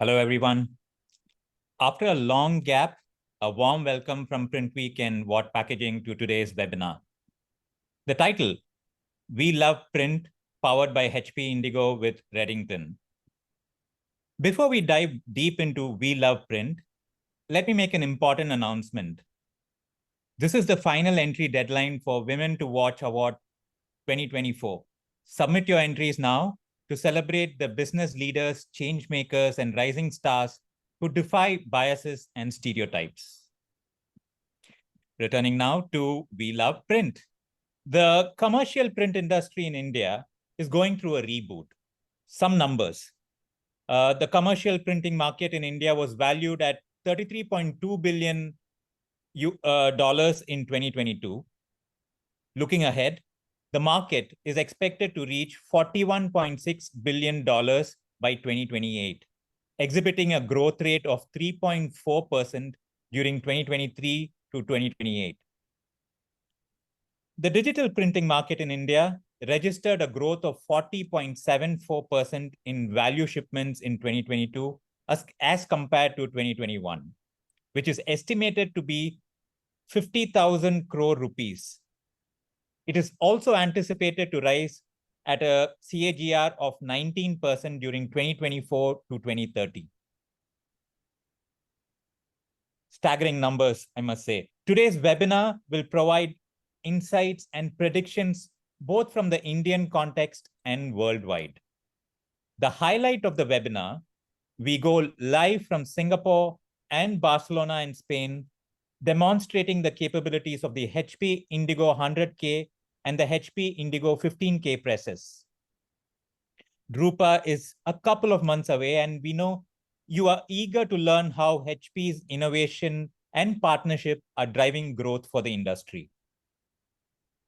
Hello, everyone. After a long gap, a warm welcome from PrintWeek and Watt Packaging to today's webinar. The title, We Love Print, powered by HP Indigo with Reddington. Before we dive deep into We Love Print, let me make an important announcement. This is the final entry deadline for Women to Watch Award 2024. Submit your entries now to celebrate the business leaders, change makers, and rising stars who defy biases and stereotypes. Returning now to We Love Print. The commercial print industry in India is going through a reboot. Some numbers. The commercial printing market in India was valued at $33.2 billion in 2022. Looking ahead, the market is expected to reach $41.6 billion by 2028, exhibiting a growth rate of 3.4% during 2023 to 2028. The digital printing market in India registered a growth of 40.74% in value shipments in 2022 as compared to 2021, which is estimated to be 50,000 crore rupees. It is also anticipated to rise at a CAGR of 19% during 2024 to 2030. Staggering numbers, I must say. Today's webinar will provide insights and predictions both from the Indian context and worldwide. The highlight of the webinar, we go live from Singapore and Barcelona in Spain, demonstrating the capabilities of the HP Indigo 100K and the HP Indigo 15K presses. Drupa is a couple of months away, and we know you are eager to learn how HP's innovation and partnership are driving growth for the industry.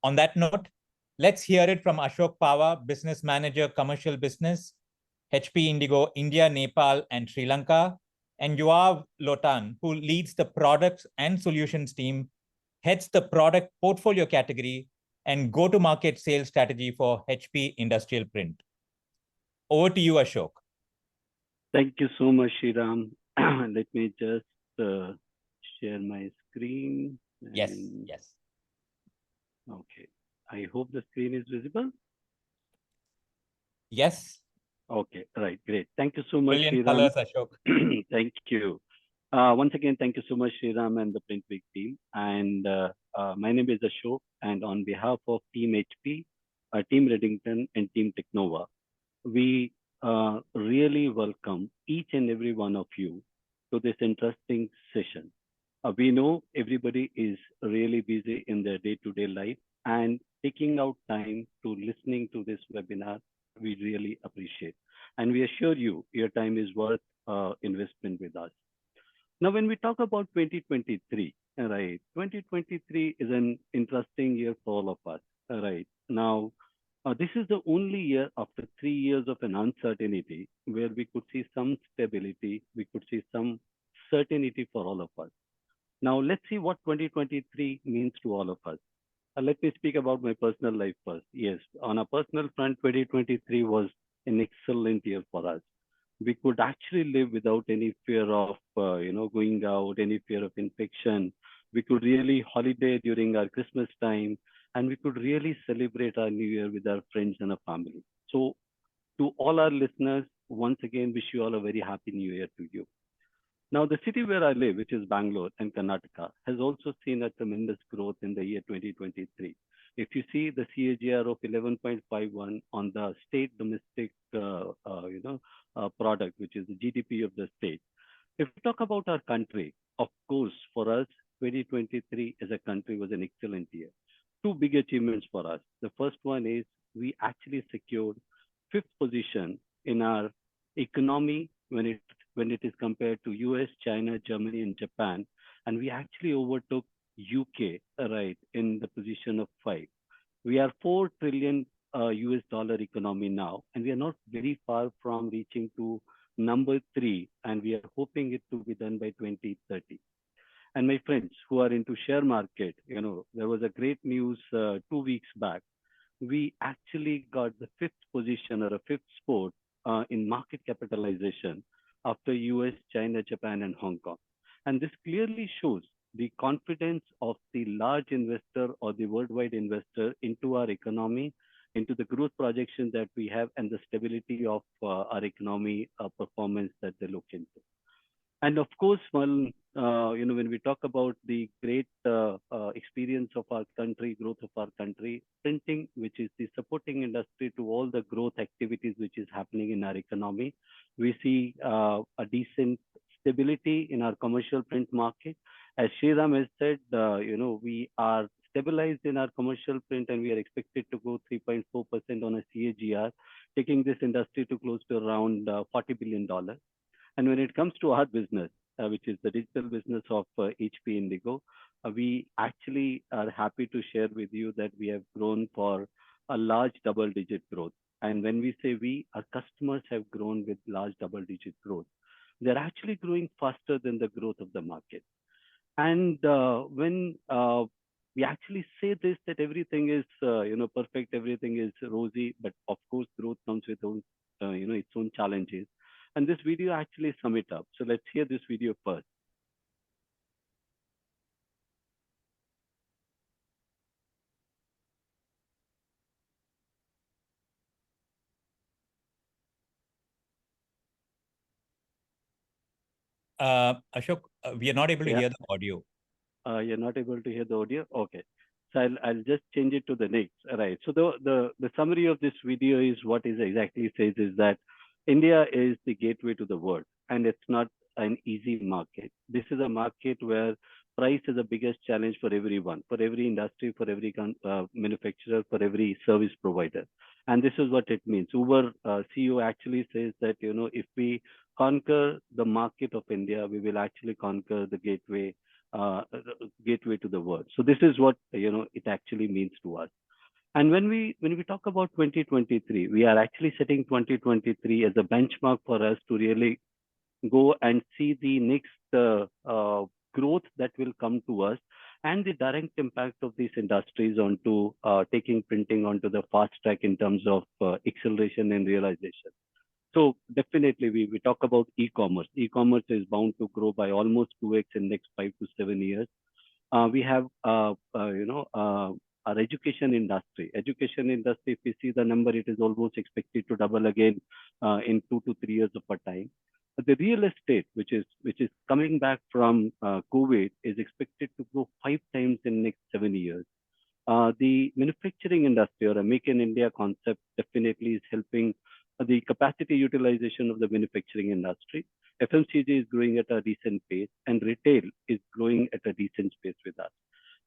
On that note, let's hear it from Ashok Pahwa, Business Manager, Commercial Business, HP Indigo India, Nepal, and Sri Lanka, and Yoav Lotan, who leads the products and solutions team, heads the product portfolio category, and go-to-market sales strategy for HP Industrial Print. Over to you, Ashok. Thank you so much, Sriram. Let me just share my screen. Yes. Okay. I hope the screen is visible. Yes. Okay, right, great. Thank you so much, Brilliant Sriram. colors, Ashok. Thank you. Once again, thank you so much, Sriram and the PrintWeek team. And my name is Ashok, and on behalf of Team HP, Team Reddington, and Team Technova, we really welcome each and every one of you to this interesting session. We know everybody is really busy in their day-to-day life, and taking out time to listening to this webinar, we really appreciate. And we assure you, your time is worth investment with us. Now, when we talk about 2023, right, 2023 is an interesting year for all of us, right? Now, this is the only year after 3 years of an uncertainty where we could see some stability, we could see some certainty for all of us. Now, let's see what 2023 means to all of us. Let me speak about my personal life first. Yes, on a personal front, 2023 was an excellent year for us. We could actually live without any fear of, going out, any fear of infection. We could really holiday during our Christmas time, and we could really celebrate our New Year with our friends and our family. So to all our listeners, once again, wish you all a very happy New Year to you. Now, the city where I live, which is Bangalore and Karnataka, has also seen a tremendous growth in the year 2023. If you see the CAGR of 11.51 on the state domestic, product, which is the GDP of the state. If we talk about our country, of course, for us, 2023 as a country was an excellent year. Two big achievements for us. The first one is we actually secured 5th position in our economy when it is compared to US, China, Germany, and Japan. And we actually overtook UK, right, in the position of 5. We are $4 trillion US dollar economy now, and we are not very far from reaching to number 3, and we are hoping it to be done by 2030. And my friends who are into share market, there was a great news 2 weeks back. We actually got the 5th position or a 5th spot in market capitalization after US, China, Japan, and Hong Kong. And this clearly shows the confidence of the large investor or the worldwide investor into our economy, into the growth projections that we have, and the stability of our economy performance that they look into. And of course, when we talk about the great experience of our country, growth of our country, printing, which is the supporting industry to all the growth activities which is happening in our economy, we see a decent stability in our commercial print market. As Sriram has said, we are stabilized in our commercial print, and we are expected to go 3.4% on a CAGR, taking this industry to close to around $40 billion. And when it comes to our business, which is the digital business of HP Indigo, we actually are happy to share with you that we have grown for a large double-digit growth. And when we say we, our customers have grown with large double-digit growth. They're actually growing faster than the growth of the market. And when we actually say this, that everything is perfect, everything is rosy, but of course, growth comes with its own challenges. And this video actually sum it up. So let's hear this video first. Ashok, we are not able to hear the audio. You're not able to hear the audio? Okay. So I'll just change it to the next. Right. So the summary of this video is what it exactly says is that India is the gateway to the world, and it's not an easy market. This is a market where price is the biggest challenge for everyone, for every industry, for every manufacturer, for every service provider. And this is what it means. Uber CEO actually says that, if we conquer the market of India, we will actually conquer the gateway to the world. So this is what it actually means to us. And when we talk about 2023, we are actually setting 2023 as a benchmark for us to really go and see the next growth that will come to us, and the direct impact of these industries onto taking printing onto the fast track in terms of acceleration and realization. So definitely, we talk about e-commerce. E-commerce is bound to grow by almost 2x in next 5 to 7 years. We have, our education industry. Education industry, if we see the number, it is almost expected to double again in 2 to 3 years of a time. But the real estate, which is coming back from COVID, is expected to grow 5 times in next 7 years. The manufacturing industry, or a Make in India concept, definitely is helping the capacity utilization of the manufacturing industry. FMCG is growing at a decent pace, and retail is growing at a decent pace with us.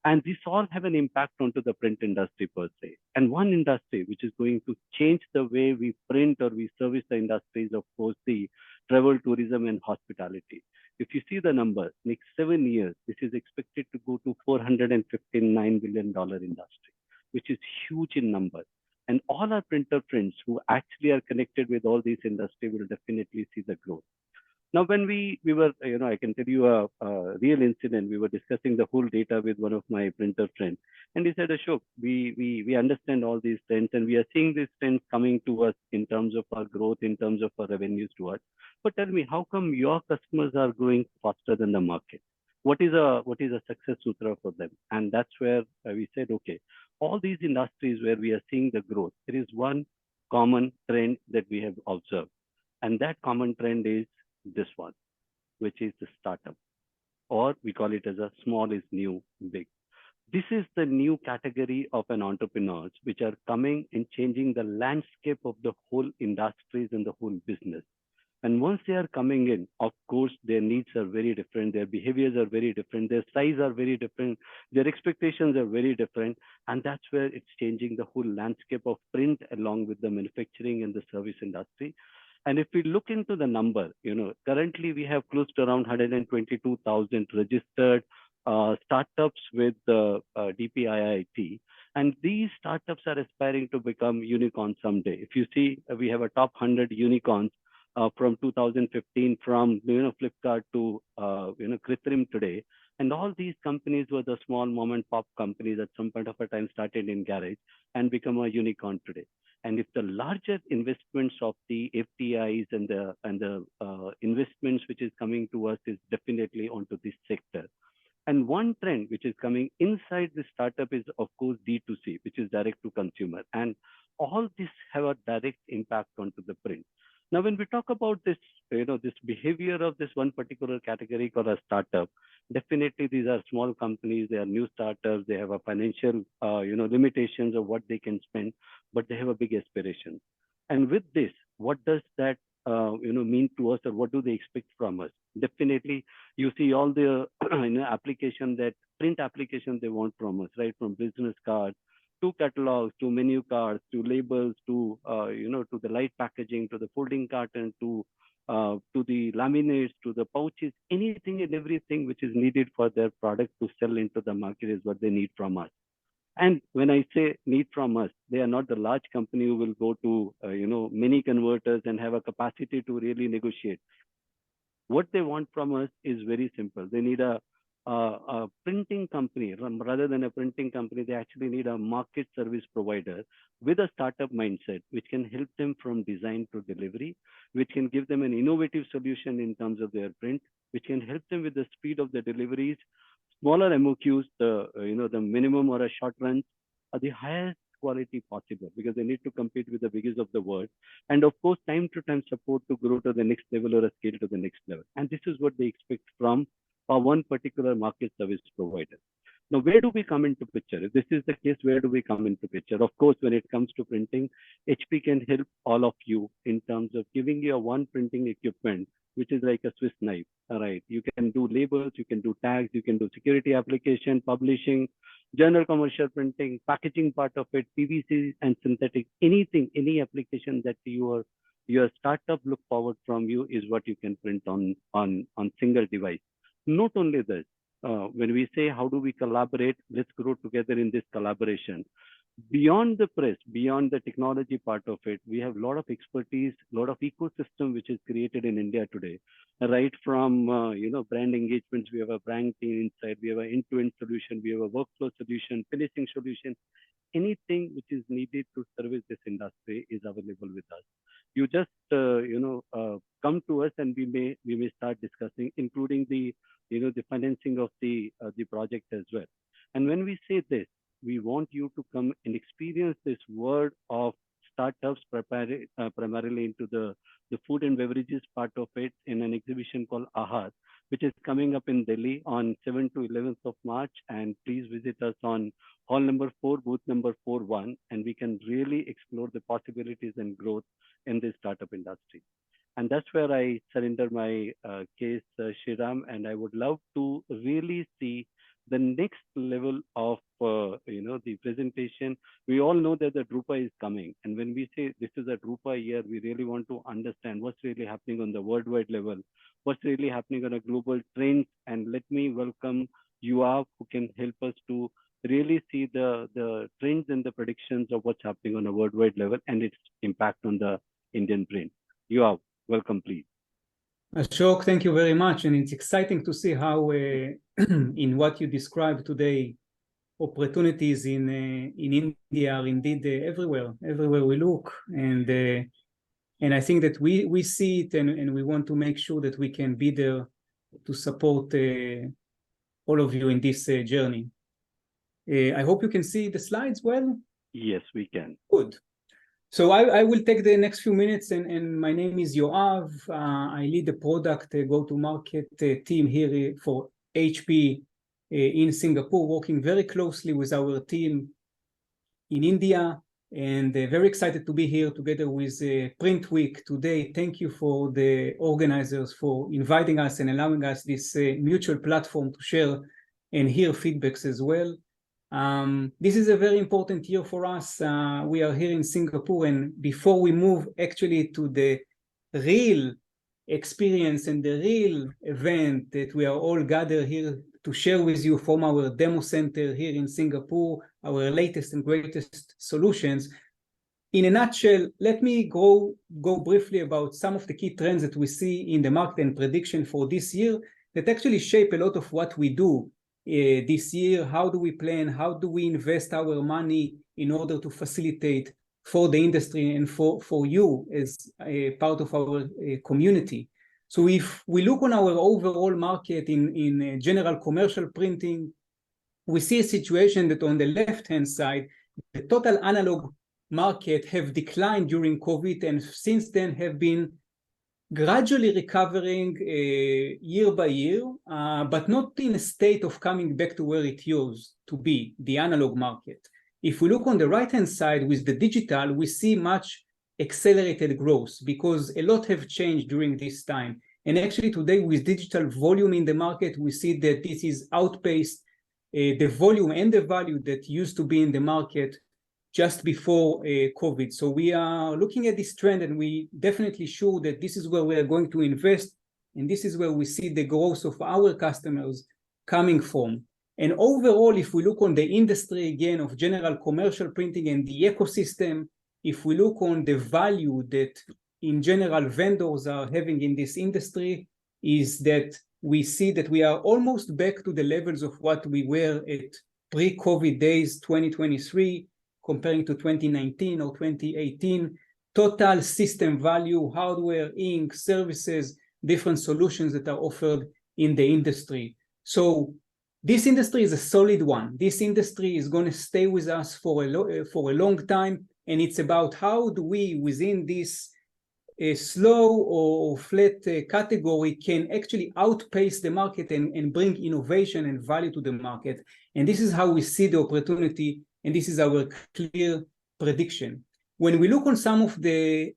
And these all have an impact onto the print industry per se. And one industry which is going to change the way we print or we service the industries, of course, the travel, tourism, and hospitality. If you see the number, next 7 years, this is expected to go to $459 billion industry, which is huge in number. And all our printer friends who actually are connected with all these industry will definitely see the growth. Now, when we were, I can tell you a real incident. We were discussing the whole data with one of my printer friends, and he said, Ashok, we understand all these trends, and we are seeing these trends coming to us in terms of our growth, in terms of our revenues to us. But tell me, how come your customers are growing faster than the market? What is a success sutra for them? And that's where we said, okay, all these industries where we are seeing the growth, there is one common trend that we have observed, and that common trend is this one, which is the startup, or we call it as a small is new, big. This is the new category of an entrepreneurs which are coming and changing the landscape of the whole industries and the whole business. And once they are coming in, of course, their needs are very different, their behaviors are very different, their size are very different, their expectations are very different, and that's where it's changing the whole landscape of print along with the manufacturing and the service industry. And if we look into the number, currently we have close to around 122,000 registered startups with the DPIIT. And these startups are aspiring to become unicorns someday. If you see, we have a top 100 unicorns from 2015, from Flipkart to Kritrim today. And all these companies were the small mom and pop companies at some point of a time started in garage and become a unicorn today. And if the larger investments of the FDIs and the investments which is coming to us is definitely onto this sector. And one trend which is coming inside the startup is, of course, D2C, which is direct to consumer. And all this have a direct impact onto the print. Now, when we talk about this, this behavior of this one particular category called a startup, definitely these are small companies, they are new startups, they have a financial, limitations of what they can spend, but they have a big aspiration. And with this, what does that, mean to us, or what do they expect from us? Definitely, you see all the application that print application they want from us, right? From business cards to catalogs, to menu cards, to labels, to to the light packaging, to the folding carton, to the laminates, to the pouches, anything and everything which is needed for their product to sell into the market is what they need from us. And when I say need from us, they are not the large company who will go to many converters and have a capacity to really negotiate. What they want from us is very simple. They need a printing company. Rather than a printing company, they actually need a market service provider with a startup mindset, which can help them from design to delivery, which can give them an innovative solution in terms of their print, which can help them with the speed of the deliveries, smaller MOQs, the minimum or a short runs, are the highest quality possible, because they need to compete with the biggest of the world. And of course, time to time support to grow to the next level or a scale to the next level. And this is what they expect from one particular market service provider. Now, where do we come into picture? If this is the case, where do we come into picture? Of course, when it comes to printing, HP can help all of you in terms of giving you a one printing equipment, which is like a Swiss knife. All right, you can do labels, you can do tags, you can do security application, publishing, general commercial printing, packaging part of it, PVC and synthetic, anything, any application that your startup look forward from you is what you can print on single device. Not only this, when we say how do we collaborate, let's grow together in this collaboration. Beyond the press, beyond the technology part of it, we have a lot of expertise, a lot of ecosystem which is created in India today. Right from brand engagements, we have a brand team inside, we have an end-to-end solution, we have a workflow solution, finishing solution. Anything which is needed to service this industry is available with us. You just come to us and we may start discussing, including the financing of the project as well. And when we say this, we want you to come and experience this world of startups, primarily into the food and beverages part of it, in an exhibition called Ahad, which is coming up in Delhi on 7th to 11th of March. And please visit us on hall number 4, booth number 41, and we can really explore the possibilities and growth in this startup industry. And that's where I surrender my case, Shriram, and I would love to really see the next level of the presentation. We all know that the Drupa is coming, and when we say this is a Drupa year, we really want to understand what's really happening on the worldwide level, what's really happening on a global trend. And let me welcome Yoav, who can help us to really see the trends and the predictions of what's happening on a worldwide level and its impact on the Indian print. Yoav, welcome, please. Ashok, thank you very much. And it's exciting to see how in what you described today, opportunities in India are indeed everywhere we look. And I think that we see it, and we want to make sure that we can be there to support all of you in this journey. I hope you can see the slides well. Yes, we can. Good. So I will take the next few minutes, and my name is Yoav. I lead the product go-to-market team here for HP in Singapore, working very closely with our team in India, and very excited to be here together with Print Week today. Thank you for the organizers for inviting us and allowing us this mutual platform to share and hear feedbacks as well. This is a very important year for us. We are here in Singapore, and before we move actually to the real experience and the real event that we are all gathered here to share with you from our demo center here in Singapore, our latest and greatest solutions. In a nutshell, let me go briefly about some of the key trends that we see in the market and prediction for this year. that actually shape a lot of what we do this year. How do we plan? How do we invest our money in order to facilitate for the industry and for you as a part of our community? So if we look on our overall market in general commercial printing, we see a situation that on the left-hand side, the total analog market have declined during COVID and since then have been gradually recovering year by year, but not in a state of coming back to where it used to be, the analog market. If we look on the right-hand side with the digital, we see much accelerated growth because a lot have changed during this time. And actually today with digital volume in the market, we see that this is outpaced the volume and the value that used to be in the market just before COVID. So we are looking at this trend and we definitely sure that this is where we are going to invest. And this is where we see the growth of our customers coming from. And overall, if we look on the industry again of general commercial printing and the ecosystem, if we look on the value that in general vendors are having in this industry, is that we see that we are almost back to the levels of what we were at pre-COVID days, 2023, comparing to 2019 or 2018, total system value, hardware, ink, services, different solutions that are offered in the industry. So this industry is a solid one. This industry is going to stay with us for a long time. And it's about how do we, within this slow or flat category, can actually outpace the market and bring innovation and value to the market. And this is how we see the opportunity. And this is our clear prediction. When we look on some of the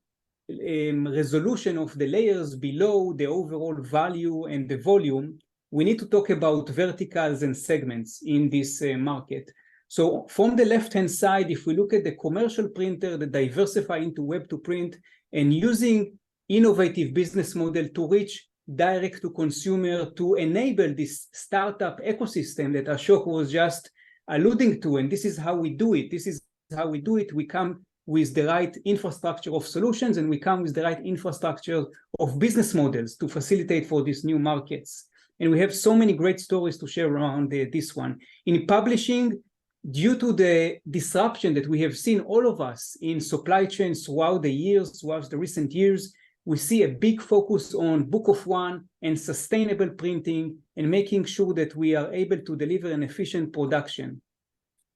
resolution of the layers below the overall value and the volume, we need to talk about verticals and segments in this market. So from the left-hand side, if we look at the commercial printer that diversify into web to print and using innovative business model to reach direct to consumer to enable this startup ecosystem that Ashok was just alluding to, and this is how we do it. This is how we do it. We come with the right infrastructure of solutions and we come with the right infrastructure of business models to facilitate for these new markets. And we have so many great stories to share around this one. In publishing, due to the disruption that we have seen all of us in supply chains throughout the years, throughout the recent years, we see a big focus on book of one and sustainable printing and making sure that we are able to deliver an efficient production.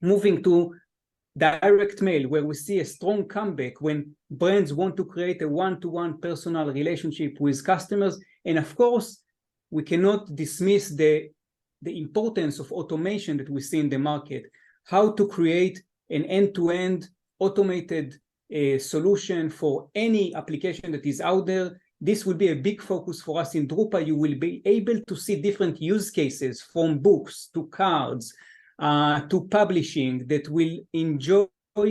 Moving to direct mail, where we see a strong comeback when brands want to create a one-to-one personal relationship with customers. And of course, we cannot dismiss the importance of automation that we see in the market, how to create an end-to-end automated solution for any application that is out there. This will be a big focus for us in Drupa. You will be able to see different use cases from books to cards to publishing that will enjoy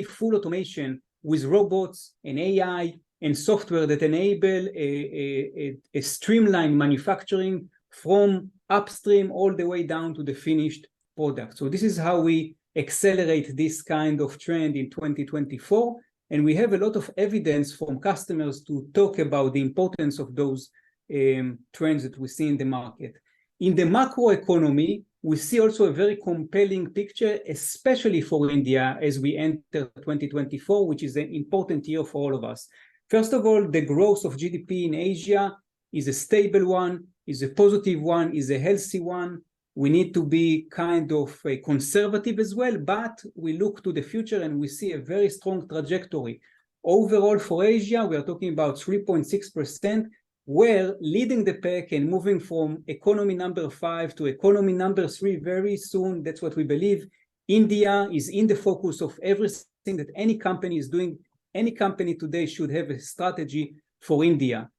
full automation with robots and AI and software that enable a streamlined manufacturing from upstream all the way down to the finished product. So this is how we accelerate this kind of trend in 2024. And we have a lot of evidence from customers to talk about the importance of those trends that we see in the market. In the macroeconomy, we see also a very compelling picture, especially for India as we enter 2024, which is an important year for all of us. First of all, the growth of GDP in Asia is a stable one, is a positive one, is a healthy one. We need to be kind of conservative as well, but we look to the future and we see a very strong trajectory. Overall for Asia, we are talking about 3.6%, where leading the pack and moving from economy number 5 to economy number 3 very soon. That's what we believe. India is in the focus of everything that any company is doing. Any company today should have a strategy for India.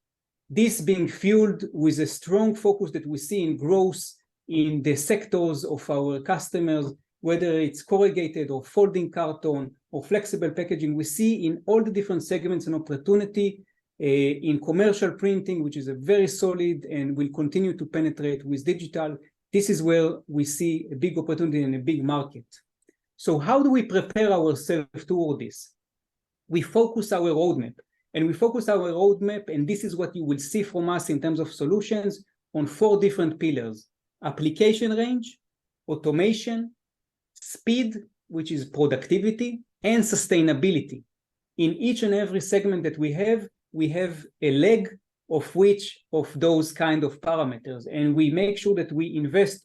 This being fueled with a strong focus that we see in growth in the sectors of our customers, whether it's corrugated or folding carton or flexible packaging. We see in all the different segments an opportunity in commercial printing, which is a very solid and will continue to penetrate with digital. This is where we see a big opportunity in a big market. So how do we prepare ourselves toward this? We focus our roadmap, and this is what you will see from us in terms of solutions on 4 different pillars: application range, automation, speed, which is productivity, and sustainability. In each and every segment that we have a leg of which of those kind of parameters, and we make sure that we invest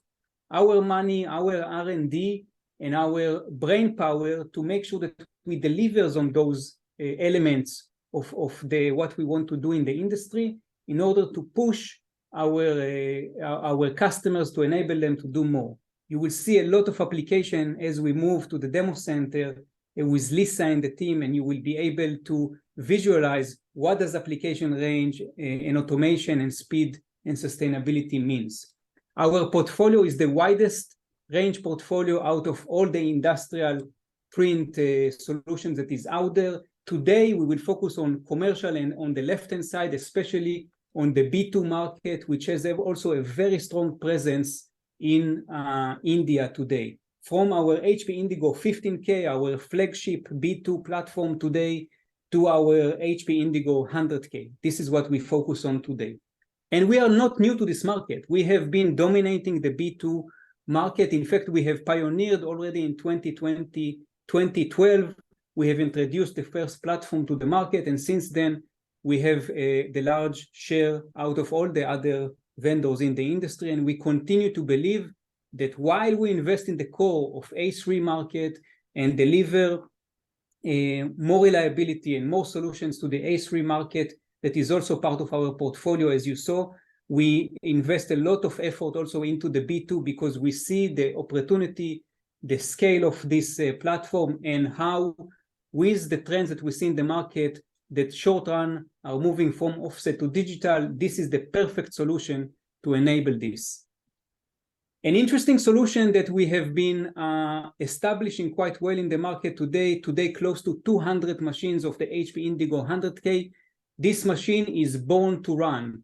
our money, our R&D, and our brain power to make sure that we delivers on those elements of what we want to do in the industry in order to push our customers, to enable them to do more. You will see a lot of application as we move to the demo center with Lisa and the team, and you will be able to visualize what does application range and automation and speed and sustainability means. Our portfolio is the widest range portfolio out of all the industrial print solutions that is out there. Today, we will focus on commercial and on the left-hand side, especially on the B2 market, which has also a very strong presence in India today. From our HP Indigo 15K, our flagship B2 platform today, to our HP Indigo 100K. This is what we focus on today. And we are not new to this market. We have been dominating the B2 market. In fact, we have pioneered already in 2020, 2012. We have introduced the first platform to the market, and since then, we have the large share out of all the other vendors in the industry, and we continue to believe that while we invest in the core of A3 market and deliver more reliability and more solutions to the A3 market, that is also part of our portfolio. As you saw, we invest a lot of effort also into the B2 because we see the opportunity, the scale of this platform, and how with the trends that we see in the market that short run are moving from offset to digital, this is the perfect solution to enable this. An interesting solution that we have been establishing quite well in the market today close to 200 machines of the HP Indigo 100K. This machine is born to run.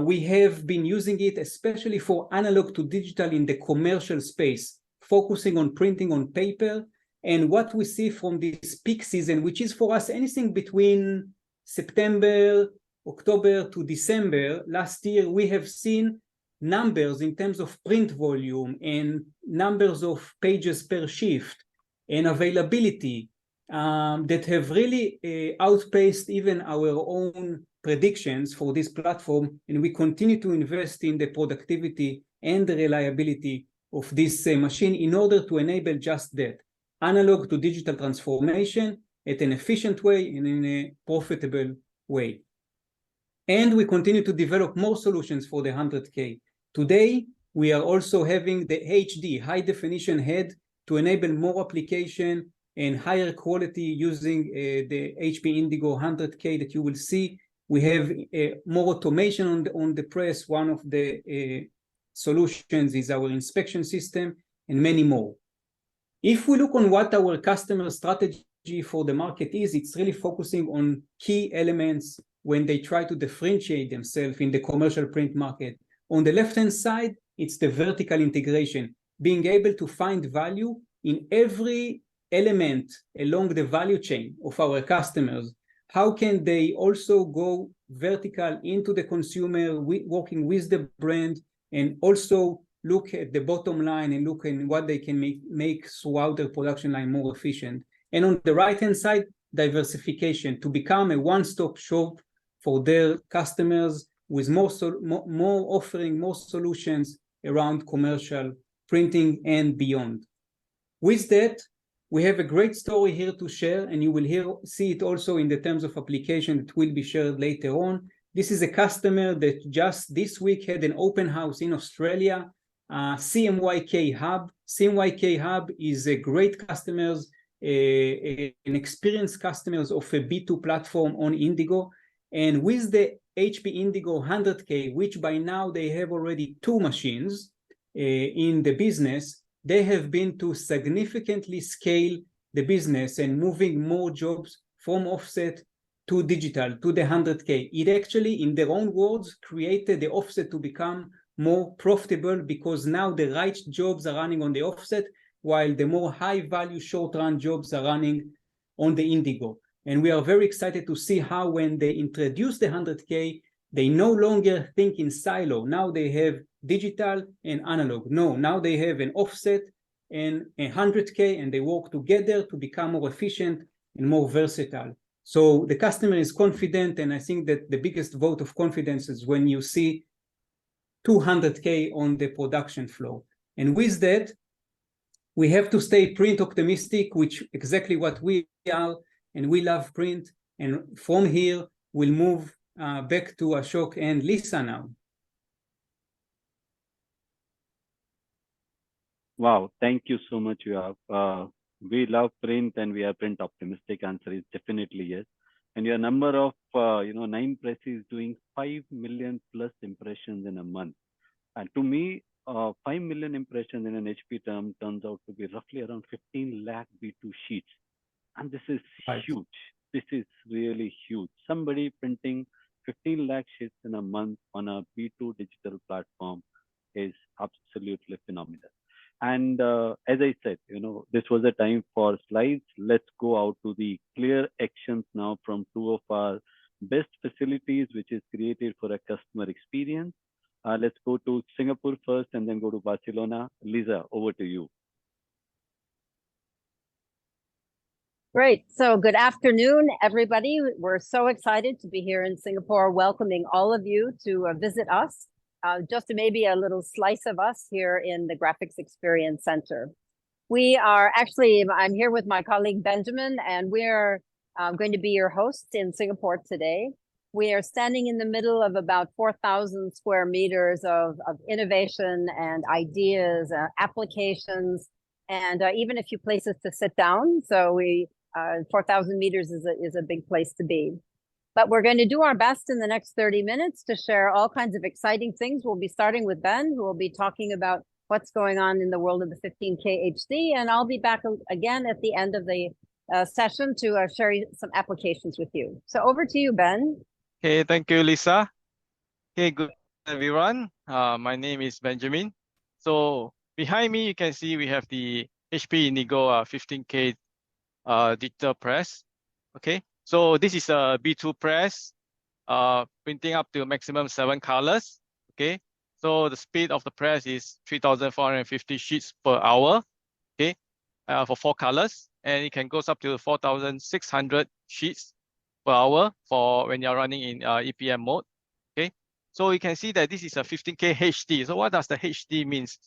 We have been using it especially for analog to digital in the commercial space, focusing on printing on paper. And what we see from this peak season, which is for us anything between September, October to December, last year we have seen numbers in terms of print volume and numbers of pages per shift and availability that have really outpaced even our own predictions for this platform, and we continue to invest in the productivity and the reliability of this machine in order to enable just that, analog to digital transformation at an efficient way and in a profitable way. And we continue to develop more solutions for the 100K. Today, we are also having the HD, high definition head, to enable more application and higher quality using the HP Indigo 100K that you will see. We have more automation on the press. One of the solutions is our inspection system and many more. If we look on what our customer strategy for the market is, it's really focusing on key elements when they try to differentiate themselves in the commercial print market. On the left-hand side, it's the vertical integration, being able to find value in every element along the value chain of our customers. How can they also go vertical into the consumer, working with the brand, and also look at the bottom line and look at what they can make throughout their production line more efficient. And on the right-hand side, diversification, to become a one-stop shop for their customers with more offering, more solutions around commercial printing and beyond. With that, we have a great story here to share, and you will see it also in the terms of application that will be shared later on. This is a customer that just this week had an open house in Australia, CMYK Hub. CMYK Hub is a great customers, an experienced customers of a B2 platform on Indigo. And with the HP Indigo 100K, which by now they have already 2 machines in the business, they have been to significantly scale the business and moving more jobs from offset to digital, to the 100K. It actually, in their own words, created the offset to become more profitable because now the right jobs are running on the offset, while the more high-value short-run jobs are running on the Indigo. And we are very excited to see how when they introduce the 100K, They no longer think in silo. Now they have digital and analog. No, now they have an offset and 100K, and they work together to become more efficient and more versatile. So the customer is confident, and I think that the biggest vote of confidence is when you see 200K on the production floor. And with that, we have to stay print optimistic, which exactly what we are, and we love print. And from here, we'll move back to Ashok and Lisa now. Wow, thank you so much, Yoav. We love print and we are print optimistic. Answer is definitely yes. And your number of 9 presses doing 5 million plus impressions in a month. And to me, 5 million impressions in an HP term turns out to be roughly around 15 lakh B2 sheets. And this is huge. This is really huge. Somebody printing 15 lakh sheets in a month on a B2 digital platform is absolutely phenomenal. And as I said, this was a time for slides. Let's go out to the clear actions now from two of our best facilities, which is created for a customer experience. Let's go to Singapore first and then go to Barcelona. Lisa, over to you. Great. So good afternoon, everybody. We're so excited to be here in Singapore, welcoming all of you to visit us. Just maybe a little slice of us here in the Graphics Experience Center. We are actually, I'm here with my colleague Benjamin, and we're going to be your hosts in Singapore today. We are standing in the middle of about 4,000 square meters of innovation and ideas, applications, and even a few places to sit down. So 4,000 meters is a big place to be. But we're going to do our best in the next 30 minutes to share all kinds of exciting things. We'll be starting with Ben, who will be talking about what's going on in the world of the 15K HD. And I'll be back again at the end of the session to share some applications with you. So over to you, Ben. Okay, thank you, Lisa. Okay, good everyone. My name is Benjamin. So behind me, you can see we have the HP Indigo 15K digital press. Okay. So this is a B2 press, printing up to maximum 7 colors. Okay, so the speed of the press is 3,450 sheets per hour. Okay, for 4 colors, and it can goes up to 4,600 sheets per hour for when you're running in EPM mode. Okay, so you can see that this is a 15K HD. So what does the HD means?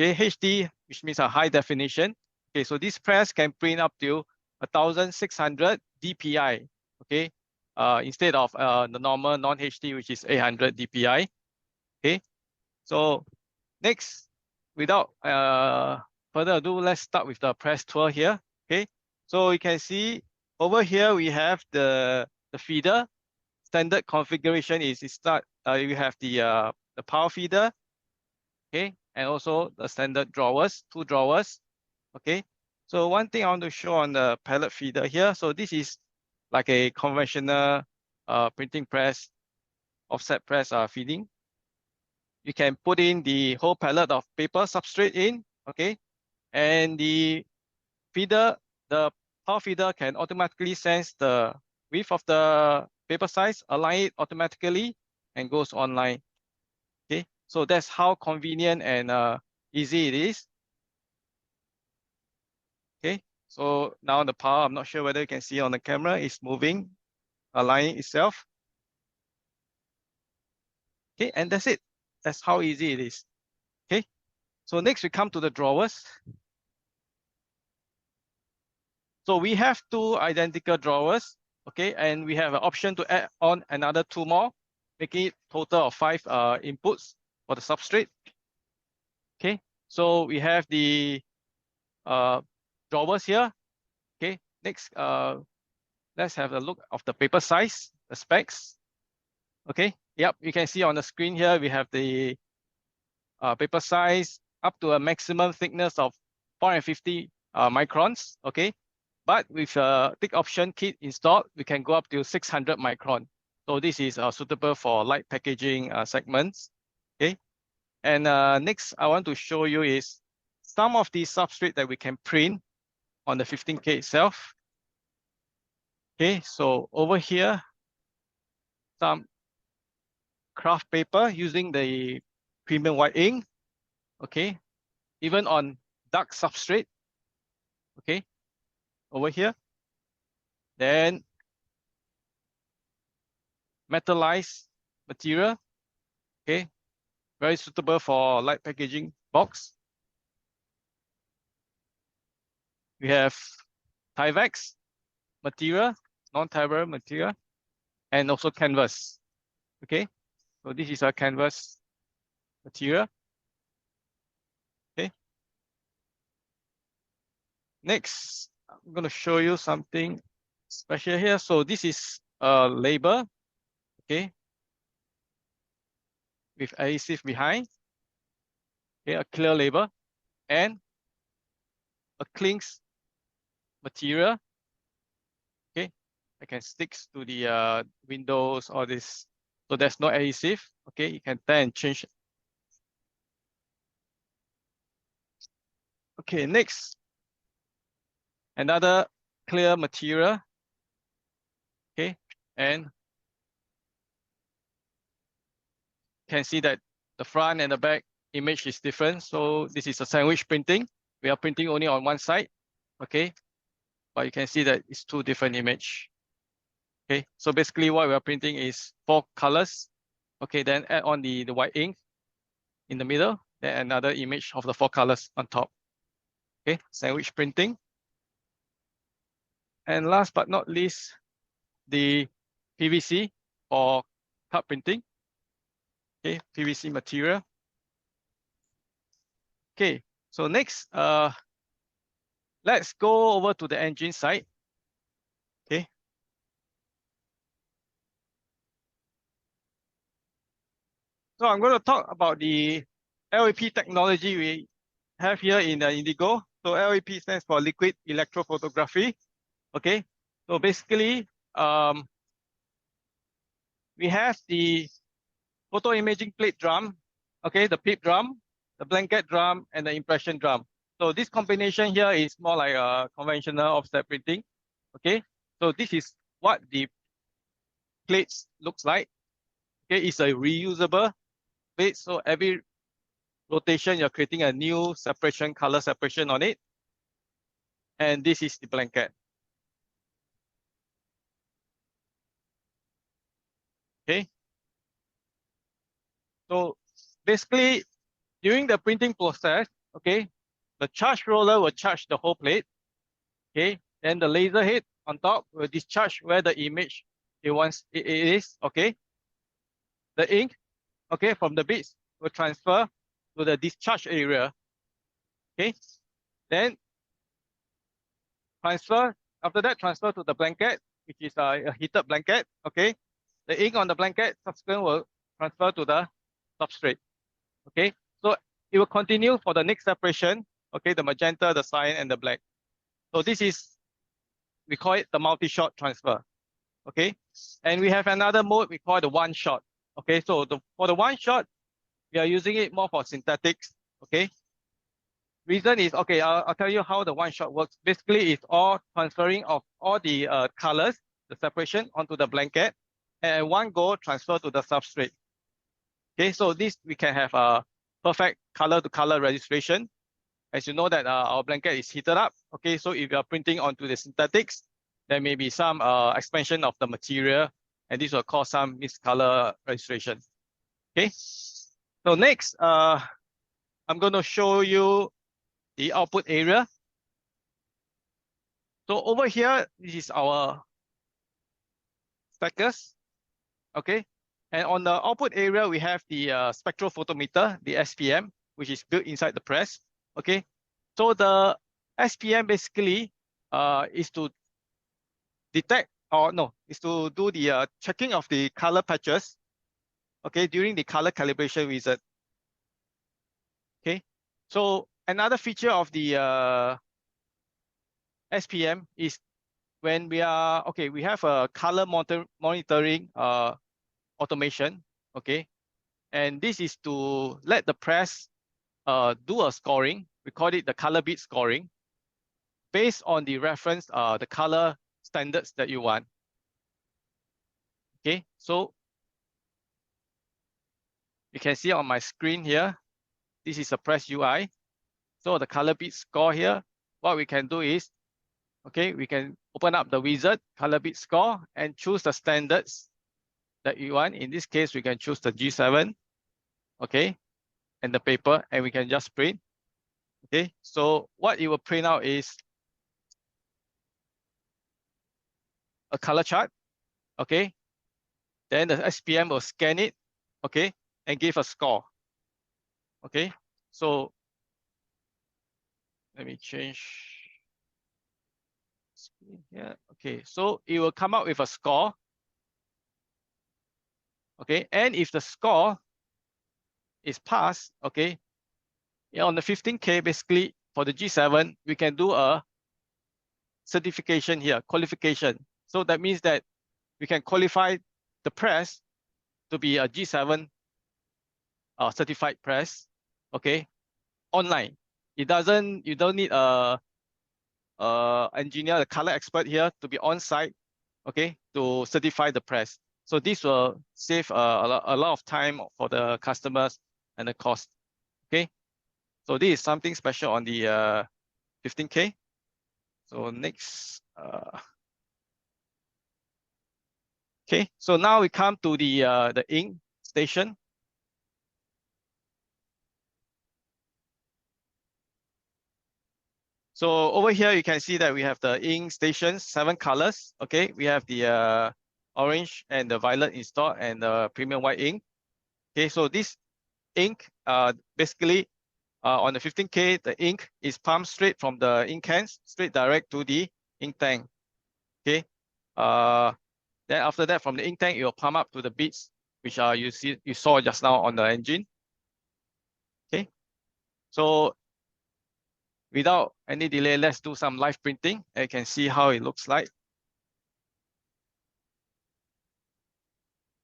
Okay, HD, which means a high definition. Okay, so this press can print up to 1,600 DPI, okay, instead of the normal non-HD, which is 800 DPI. Okay, so next, without further ado, let's start with the press tour here. Okay, so you can see over here we have the feeder. Standard configuration is you have the power feeder, okay, and also the standard drawers, 2 drawers. Okay, so one thing I want to show on the pallet feeder here. So this is like a conventional printing press, offset press feeding. You can put in the whole pallet of paper substrate in, okay, and the feeder, the power feeder can automatically sense the width of the paper size, align it automatically, and goes online. Okay, so that's how convenient and easy it is. Okay, so now the power, I'm not sure whether you can see on the camera, is moving, aligning itself. Okay, and that's it. That's how easy it is. Okay, so next we come to the drawers. So we have 2 identical drawers, okay, and we have an option to add on another 2 more, making it total of 5 inputs for the substrate. Okay, so we have the drawers here. Okay, next, let's have a look of the paper size, the specs. Okay, yep, you can see on the screen here, we have the paper size up to a maximum thickness of 450 microns, okay? But with a thick option kit installed, we can go up to 600 micron. So this is suitable for light packaging segments, okay? And next, I want to show you is some of the substrate that we can print on the 15K itself. Okay, so over here, some craft paper using the premium white ink, okay, even on dark substrate, okay, over here. Then metallized material, okay, very suitable for light packaging box. We have Tyvek material, non-Tyvek material, and also canvas, okay. So this is a canvas material, okay. Next, I'm going to show you something special here. So this is a label, okay, with adhesive behind, okay, a clear label, and a clinks material, okay. I can stick to the windows or this, so there's no adhesive, okay. You can then change. Okay, next, another clear material, okay, and can see that the front and the back image is different. So this is a sandwich printing. We are printing only on one side, okay, but you can see that it's two different image. Okay, so basically what we are printing is 4 colors, okay, then add on the white ink in the middle, then another image of the 4 colors on top. Okay, sandwich printing. And last but not least, the PVC or card printing. Okay, PVC material. Okay, so next, let's go over to the engine side. Okay. So I'm going to talk about the LEP technology we have here in the Indigo. So LEP stands for liquid electrophotography. Okay. So basically, we have the photo imaging plate drum, okay, the PIP drum, the blanket drum, and the impression drum. So this combination here is more like a conventional offset printing. Okay. So this is what the plates looks like. Okay, it's a reusable plate. So every rotation, you're creating a new separation, color separation on it. And this is the blanket. Okay. So basically, during the printing process, okay, the charge roller will charge the whole plate. Okay, then the laser head on top will discharge where the image it is. Okay, the ink, okay, from the bits will transfer to the discharge area. Okay, then transfer to the blanket, which is a heated blanket. Okay, the ink on the blanket subsequent will transfer to the substrate. Okay, so it will continue for the next separation. Okay, the magenta, the cyan, and the black. So this is, we call it the multi-shot transfer. Okay, and we have another mode we call the one shot. Okay, so for the one shot, we are using it more for synthetics. Okay, reason is, okay, I'll tell you how the one shot works. Basically, it's all transferring of all the colors, the separation onto the blanket, and one go transfer to the substrate. Okay, so this we can have a perfect color to color registration. As you know that our blanket is heated up. Okay, so if you are printing onto the synthetics, there may be some expansion of the material, and this will cause some miscolor registration. Okay, so next, I'm going to show you the output area. So over here, this is our stackers. Okay, and on the output area, we have the spectrophotometer, the SPM, which is built inside the press. Okay, so the SPM basically is to detect, or no, is to do the checking of the color patches, okay, during the color calibration visit. Okay, so another feature of the SPM is when we are, okay, we have a color monitoring automation, okay, and this is to let the press do a scoring. We call it the color bit scoring based on the reference, the color standards that you want. Okay, so you can see on my screen here, this is a press UI. So the color bead score here, what we can do is, okay, we can open up the wizard, color bead score, and choose the standards that you want. In this case, we can choose the G7, okay, and the paper, and we can just print. Okay, so what it will print out is a color chart, okay. Then the SPM will scan it, okay, and give a score. Okay, so let me change screen here. Okay, so it will come out with a score. Okay, and if the score is passed, okay, on the 15K, basically for the G7, we can do a certification here, qualification. So that means that we can qualify the press to be a G7 certified press, okay, online. You don't need a engineer, a color expert here to be on site, okay, to certify the press. So this will save a lot of time for the customers and the cost, okay. So this is something special on the 15K. So next, okay. So now we come to the ink station. So over here, you can see that we have the ink stations, 7 colors. Okay, we have the orange and the violet installed and the premium white ink. Okay, so this ink, basically on the 15K, the ink is pumped straight from the ink cans, straight direct to the ink tank. Okay, then after that, from the ink tank, it will pump up to the beads, which you saw just now on the engine. Okay, so without any delay, let's do some live printing. You can see how it looks like.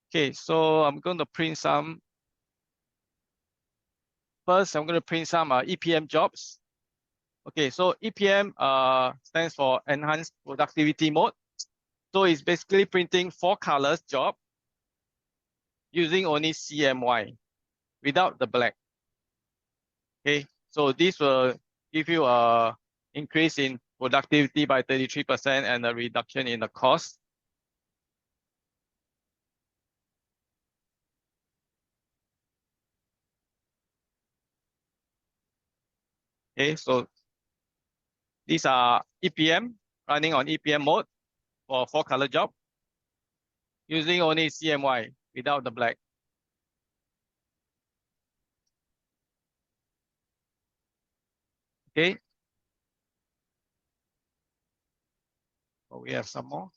Okay, so I'm going to print some. First, I'm going to print some EPM jobs. Okay, so EPM stands for Enhanced Productivity Mode. So it's basically printing 4 colors job using only CMY without the black. Okay, so this will give you a increase in productivity by 33% and a reduction in the cost. Okay, so these are EPM running on EPM mode for 4 color job using only CMY without the black. Okay. So we have some more.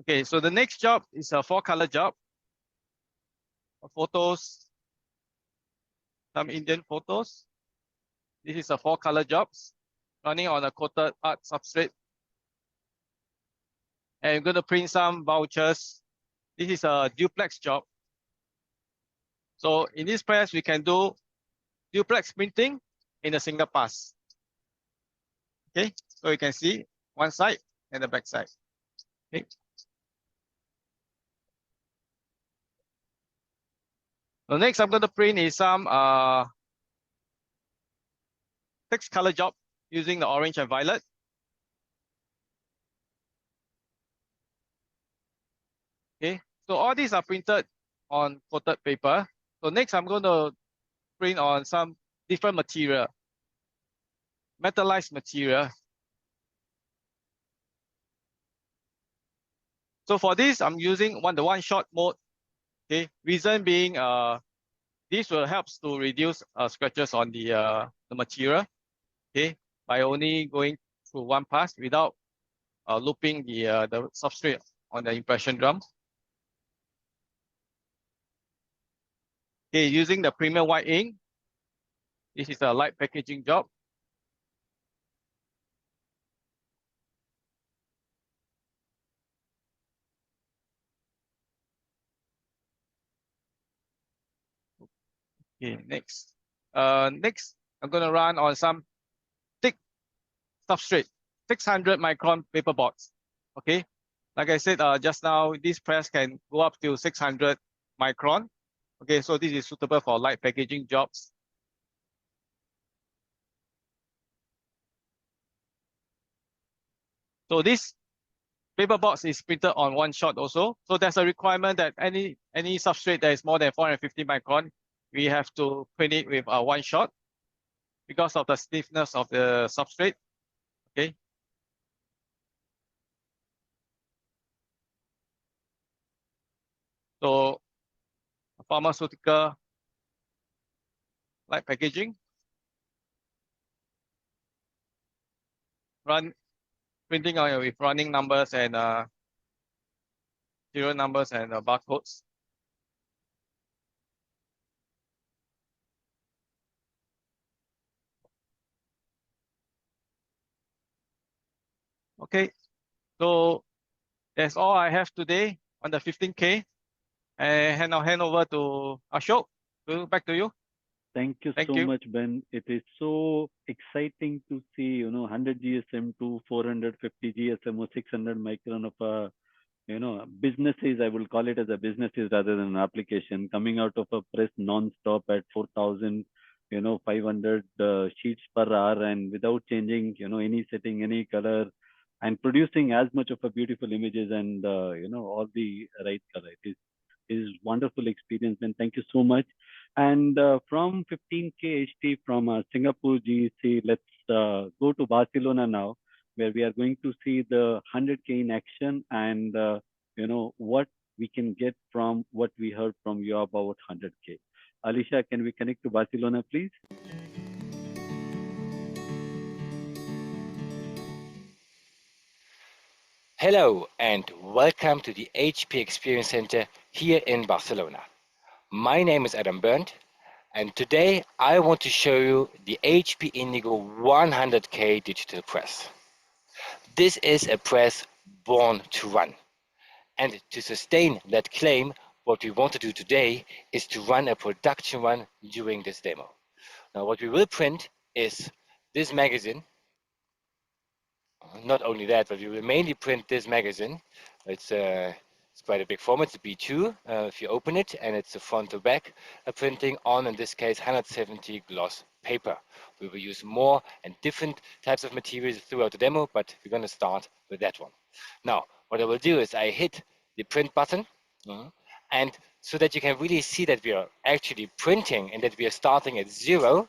Okay, so the next job is a 4 color job. Photos, some Indian photos. This is a 4 color jobs running on a coated art substrate. And I'm going to print some vouchers. This is a duplex job. So in this press, we can do duplex printing in a single pass. Okay, so you can see one side and the back side. Okay. The next I'm going to print is some 6 color job using the orange and violet. Okay, so all these are printed on coated paper. So next I'm going to print on some different material, metallized material. So for this, I'm using the one-shot mode. Okay, reason being, this will help to reduce scratches on the material. Okay, by only going through one pass without looping the substrate on the impression drum. Okay, using the premium white ink. This is a light packaging job. Okay, next. Next, I'm gonna run on some thick substrate, 600 micron paper boards. Okay, Like I said just now, this press can go up to 600 micron. Okay, so this is suitable for light packaging jobs. So this paper box is printed on one shot also. So there's a requirement that any substrate that is more than 450 micron, we have to print it with one shot because of the stiffness of the substrate. Okay. So pharmaceutical light packaging, printing with running numbers and serial numbers and barcodes. Okay, so that's all I have today on the 15K. And I'll hand over to Ashok. Back to you. Thank you Thank so you. much, Ben. It is so exciting to see, 100 GSM to 450 GSM or 600 micron of a, businesses, I will call it as a businesses rather than an application, coming out of a press non-stop at 4,000, 500 sheets per hour and without changing, any setting, any color, and producing as much of a beautiful images and, all the right color. It is wonderful experience, and thank you so much. And from 15K HT from Singapore GEC, let's go to Barcelona now, where we are going to see the 100K in action and what we can get from what we heard from you about 100K. Alicia, can we connect to Barcelona, please? Hello and welcome to the HP Experience Center here in Barcelona. My name is Adam Berndt, and today I want to show you the HP Indigo 100K digital press. This is a press born to run. And to sustain that claim, what we want to do today is to run a production run during this demo. Now what we will print is this magazine. Not only that, but we will mainly print this magazine. It's quite a big format. It's a B2 if you open it, and it's a front to back printing on, in this case, 170 gloss paper. We will use more and different types of materials throughout the demo, but we're going to start with that one. Now, what I will do is I hit the print button, and so that you can really see that we are actually printing and that we are starting at 0,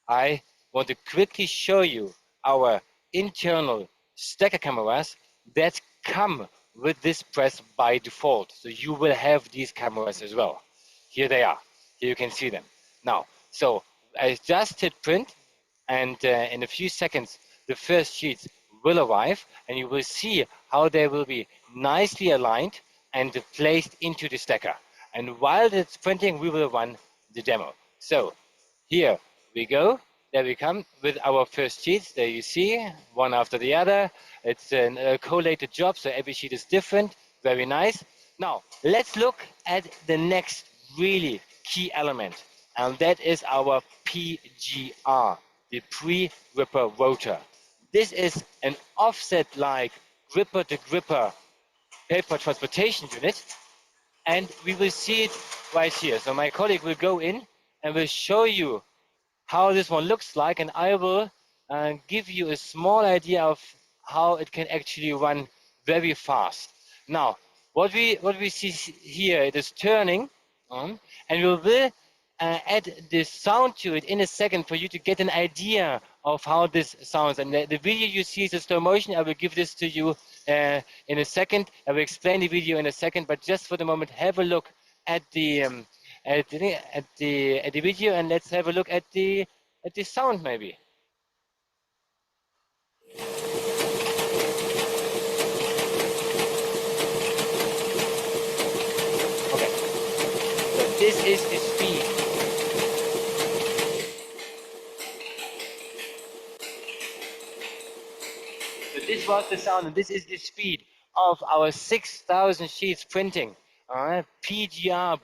I want to quickly show you our internal stacker cameras that come with this press by default. So you will have these cameras as well. Here they are. Here you can see them. Now, so I just hit print, and in a few seconds, the first sheets will arrive, and you will see how they will be nicely aligned and placed into the stacker. And while it's printing, we will run the demo. So here we go. There we come with our first sheets. There you see, one after the other. It's a collated job, so every sheet is different. Very nice. Now, let's look at the next really key element, and that is our PGR, the pre-gripper rotor. This is an offset-like gripper-to-gripper paper transportation unit, and we will see it right here. So my colleague will go in and will show you how this one looks like, and I will give you a small idea of how it can actually run very fast. Now, what we see here, it is turning on, and we will add this sound to it in a second for you to get an idea of how this sounds. And the video you see is a slow motion. I will give this to you in a second. I will explain the video in a second, but just for the moment, have a look at the video, and let's have a look at the sound maybe. Okay, so this is the speed. So this was the sound, and this is the speed of our 6,000 sheets printing. PGR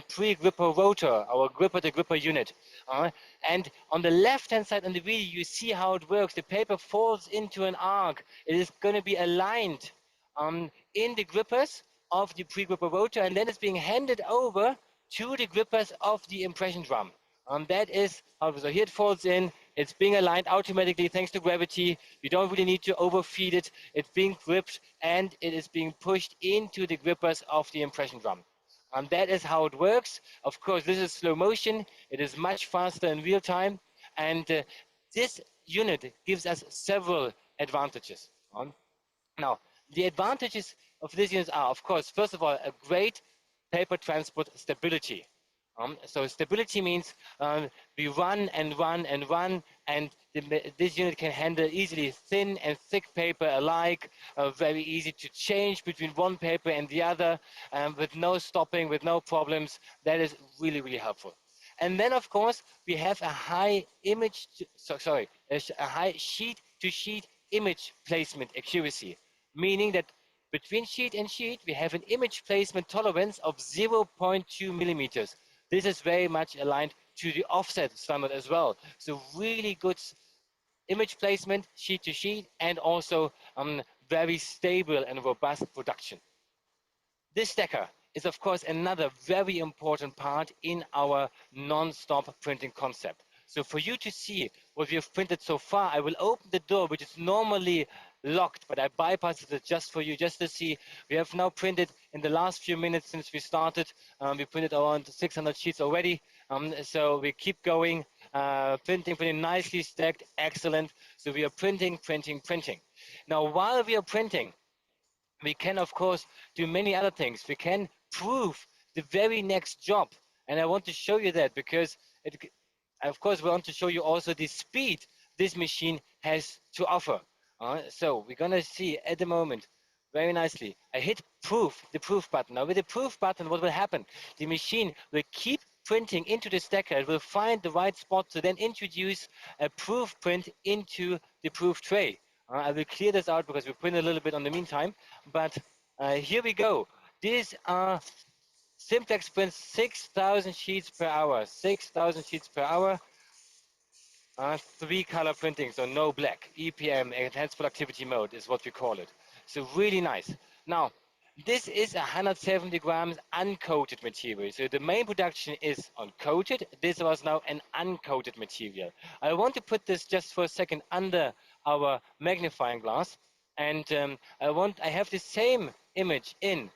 pre-gripper rotor, our gripper-to-gripper unit. And on the left-hand side on the video, you see how it works. The paper falls into an arc. It is going to be aligned in the grippers of the pre-gripper rotor, and then it's being handed over to the grippers of the impression drum. That is how, so here it folds in, it's being aligned automatically thanks to gravity. You don't really need to overfeed it. It's being gripped and it is being pushed into the grippers of the impression drum. That is how it works. Of course, this is slow motion. It is much faster in real time. And this unit gives us several advantages. Now, the advantages of this unit are, of course, first of all, a great paper transport stability. So stability means we run and run and run, and this unit can handle easily thin and thick paper alike, very easy to change between one paper and the other, with no stopping, with no problems. That is really, really helpful. And then, of course, we have a high a high sheet-to-sheet image placement accuracy, meaning that between sheet and sheet, we have an image placement tolerance of 0.2 millimeters. This is very much aligned to the offset standard as well. So really good image placement, sheet to sheet, and also very stable and robust production. This stacker is, of course, another very important part in our non-stop printing concept. So for you to see what we have printed so far, I will open the door, which is normally locked, but I bypassed it just for you, just to see. We have now printed in the last few minutes since we started. We printed around 600 sheets already. So we keep going, printing nicely stacked, excellent. So we are printing. Now, while we are printing, we can, of course, do many other things. We can prove the very next job. And I want to show you that because, of course, we want to show you also the speed this machine has to offer. So we're going to see at the moment, very nicely, I hit proof, the proof button. Now with the proof button, what will happen? The machine will keep printing into the stacker. It will find the right spot to then introduce a proof print into the proof tray. I will clear this out because we print a little bit on the meantime, but here we go. These are simplex prints, 6,000 sheets per hour, 6,000 sheets per hour, 3-color printing, so no black, EPM, enhanced productivity mode is what we call it. So really nice. Now, this is 170 grams uncoated material. So the main production is on coated. This was now an uncoated material. I want to put this just for a second under our magnifying glass. And I have the same image in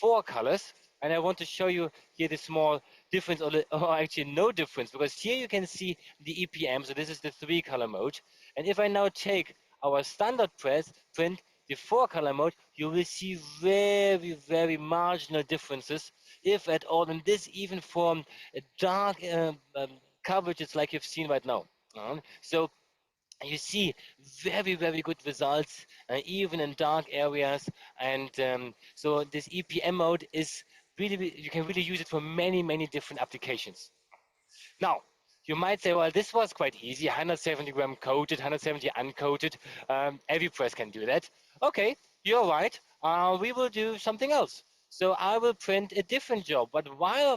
4 colors. And I want to show you here the small difference, or actually no difference, because here you can see the EPM. So this is the 3-color mode. And if I now take our standard print, the 4-color mode, you will see very, very marginal differences, if at all. And this even for dark coverages like you've seen right now. So you see very, very good results, even in dark areas. And so this EPM mode is really, you can really use it for many, many different applications. Now, you might say, well, this was quite easy, 170 gram coated, 170 uncoated. Every press can do that. Okay, you're right. We will do something else. So I will print a different job. But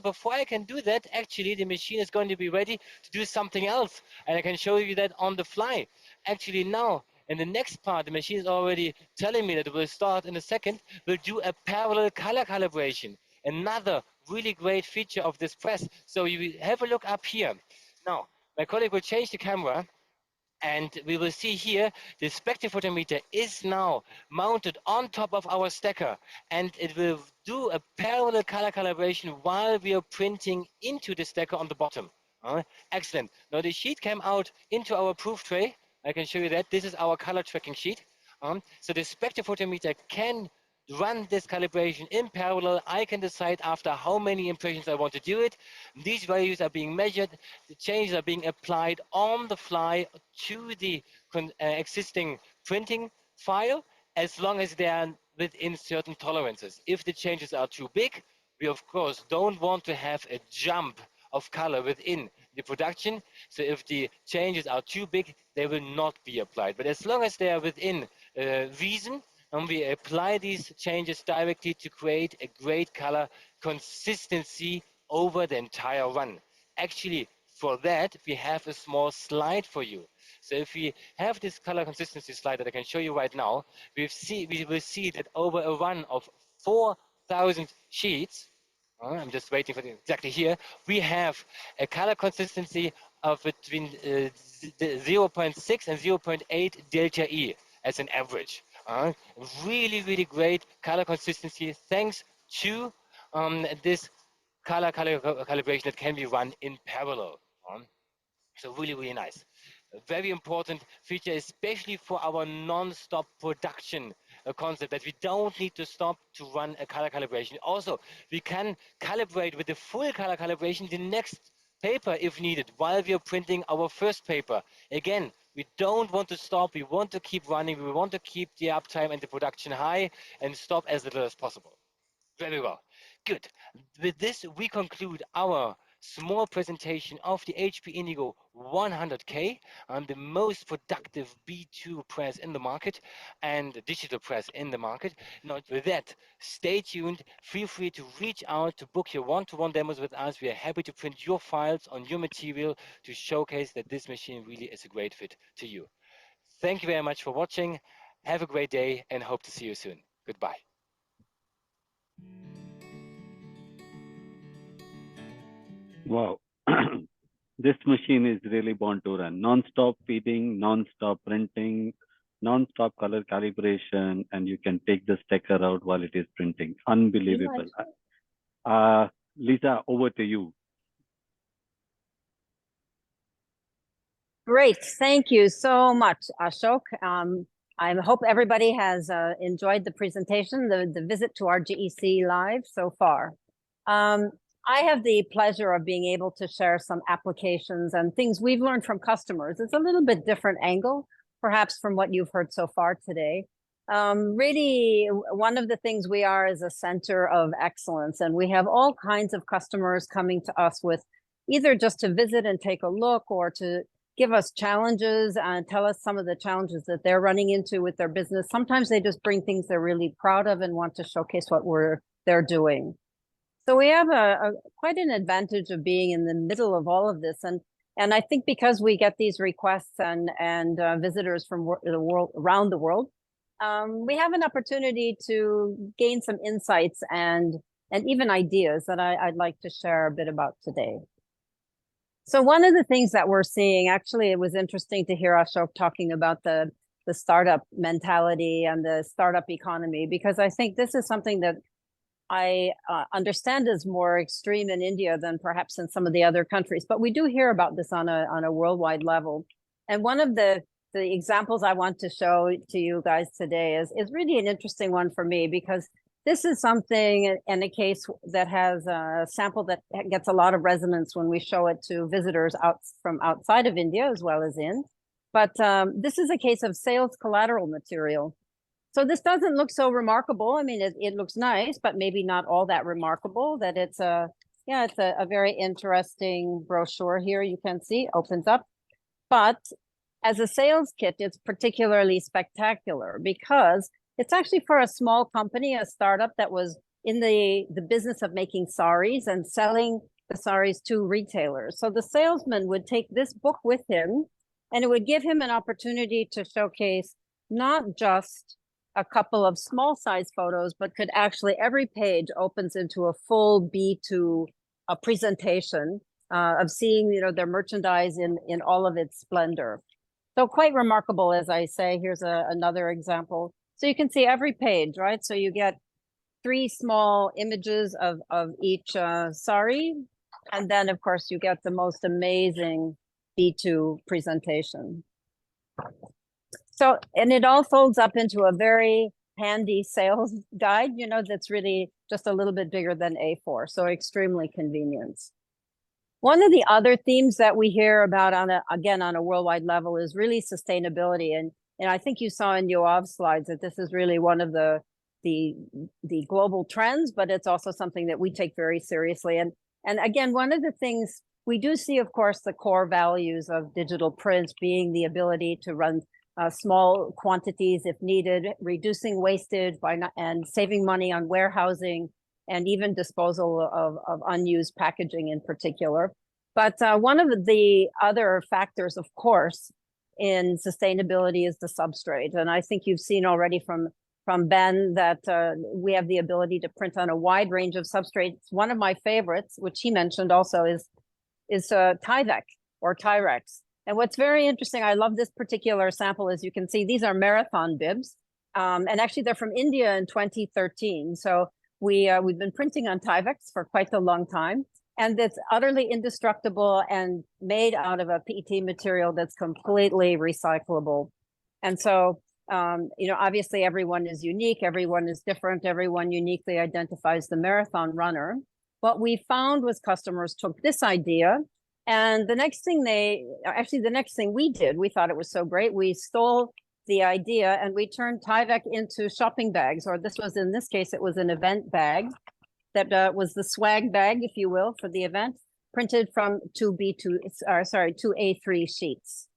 before I can do that, actually, the machine is going to be ready to do something else. And I can show you that on the fly. Actually, now, in the next part, the machine is already telling me that it will start in a second. We'll do a parallel color calibration. Another really great feature of this press. So you have a look up here. Now, my colleague will change the camera, and we will see here the spectrophotometer is now mounted on top of our stacker, and it will do a parallel color calibration while we are printing into the stacker on the bottom. Excellent. Now the sheet came out into our proof tray. I can show you that. This is our color tracking sheet. So the spectrophotometer can run this calibration in parallel. I can decide after how many impressions I want to do it. These values are being measured. The changes are being applied on the fly to the existing printing file, as long as they are within certain tolerances. If the changes are too big, we of course don't want to have a jump of color within the production. So if the changes are too big, they will not be applied. But as long as they are within reason, and we apply these changes directly to create a great color consistency over the entire run. Actually, For that, we have a small slide for you. So if we have this color consistency slide that I can show you right now, we will see that over a run of 4,000 sheets, I'm just waiting for it exactly here, we have a color consistency of between 0.6 and 0.8 delta E as an average. Really, really great color consistency thanks to this color calibration that can be run in parallel. So really, really nice. A very important feature, especially for our non-stop production concept, that we don't need to stop to run a color calibration. Also, we can calibrate with the full color calibration the next paper if needed while we are printing our first paper. Again, we don't want to stop. We want to keep running. We want to keep the uptime and the production high and stop as little as possible. Very well. Good. With this, we conclude our small presentation of the HP Indigo 100K, the most productive B2 press in the market and digital press in the market. Now, with that, stay tuned. Feel free to reach out to book your one-to-one demos with us. We are happy to print your files on your material to showcase that this machine really is a great fit to you. Thank you very much for watching. Have a great day and hope to see you soon. Goodbye. Wow. This machine is really born to run. Non-stop feeding, non-stop printing, non-stop color calibration, and you can take the sticker out while it is printing. Unbelievable. Lisa, over to you. Great. Thank you so much, Ashok. I hope everybody has enjoyed the presentation, the visit to our GEC Live so far. I have the pleasure of being able to share some applications and things we've learned from customers. It's a little bit different angle, perhaps from what you've heard so far today. Really, one of the things we are is a center of excellence, and we have all kinds of customers coming to us with either just to visit and take a look or to give us challenges and tell us some of the challenges that they're running into with their business. Sometimes they just bring things they're really proud of and want to showcase what they're doing. So we have quite an advantage of being in the middle of all of this, and I think because we get these requests and visitors from the world around the world, we have an opportunity to gain some insights and even ideas that I'd like to share a bit about today. So one of the things that we're seeing, actually, it was interesting to hear Ashok talking about the startup mentality and the startup economy, because I think this is something that I understand is more extreme in India than perhaps in some of the other countries, but we do hear about this on a worldwide level. And one of the examples I want to show to you guys today is really an interesting one for me, because this is something in a case that has a sample that gets a lot of resonance when we show it to visitors from outside of India as well as in. But this is a case of sales collateral material. So this doesn't look so remarkable. I mean, it looks nice, but maybe not all that remarkable. That it's a very interesting brochure here. You can see opens up, but as a sales kit, it's particularly spectacular because it's actually for a small company, a startup that was in the business of making saris and selling the saris to retailers. So the salesman would take this book with him, and it would give him an opportunity to showcase not just a couple of small size photos, but could actually, every page opens into a full B2 presentation of seeing, their merchandise in all of its splendor. So quite remarkable, as I say. Here's another example. So you can see every page, right? So you get 3 small images of each sari, and then of course you get the most amazing B2 presentation. So, and it all folds up into a very handy sales guide, that's really just a little bit bigger than A4, so extremely convenient. One of the other themes that we hear about on a worldwide level is really sustainability. And I think you saw in Yoav's slides that this is really one of the global trends, but it's also something that we take very seriously. And again, one of the things we do see, of course, the core values of digital print being the ability to run small quantities if needed, reducing wastage and saving money on warehousing and even disposal of unused packaging in particular. But one of the other factors, of course, in sustainability is the substrate. And I think you've seen already from Ben that we have the ability to print on a wide range of substrates. One of my favorites, which he mentioned also, is Tyvek or Tyrex. And what's very interesting, I love this particular sample. As you can see, these are marathon bibs. And actually, they're from India in 2013. So we've been printing on Tyvek for quite a long time. And it's utterly indestructible and made out of a PET material that's completely recyclable. And so, obviously everyone is unique, everyone is different, everyone uniquely identifies the marathon runner. What we found was customers took this idea, and the next thing we did, we thought it was so great, we stole the idea and we turned Tyvek into shopping bags, or in this case, it was an event bag. That was the swag bag, if you will, for the event, printed from 2 A3 sheets.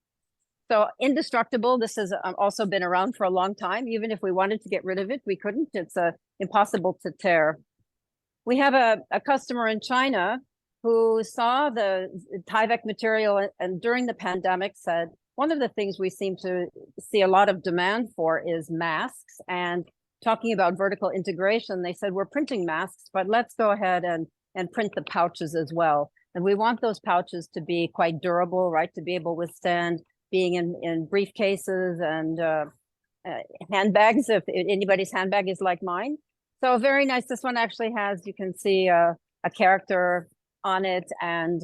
So indestructible. This has also been around for a long time. Even if we wanted to get rid of it, we couldn't. It's impossible to tear. We have a customer in China who saw the Tyvek material and during the pandemic said, one of the things we seem to see a lot of demand for is masks. And talking about vertical integration, they said, we're printing masks, but let's go ahead and print the pouches as well. And we want those pouches to be quite durable, right? To be able to withstand being in briefcases and handbags, if anybody's handbag is like mine. So very nice. This one actually has, you can see a character on it and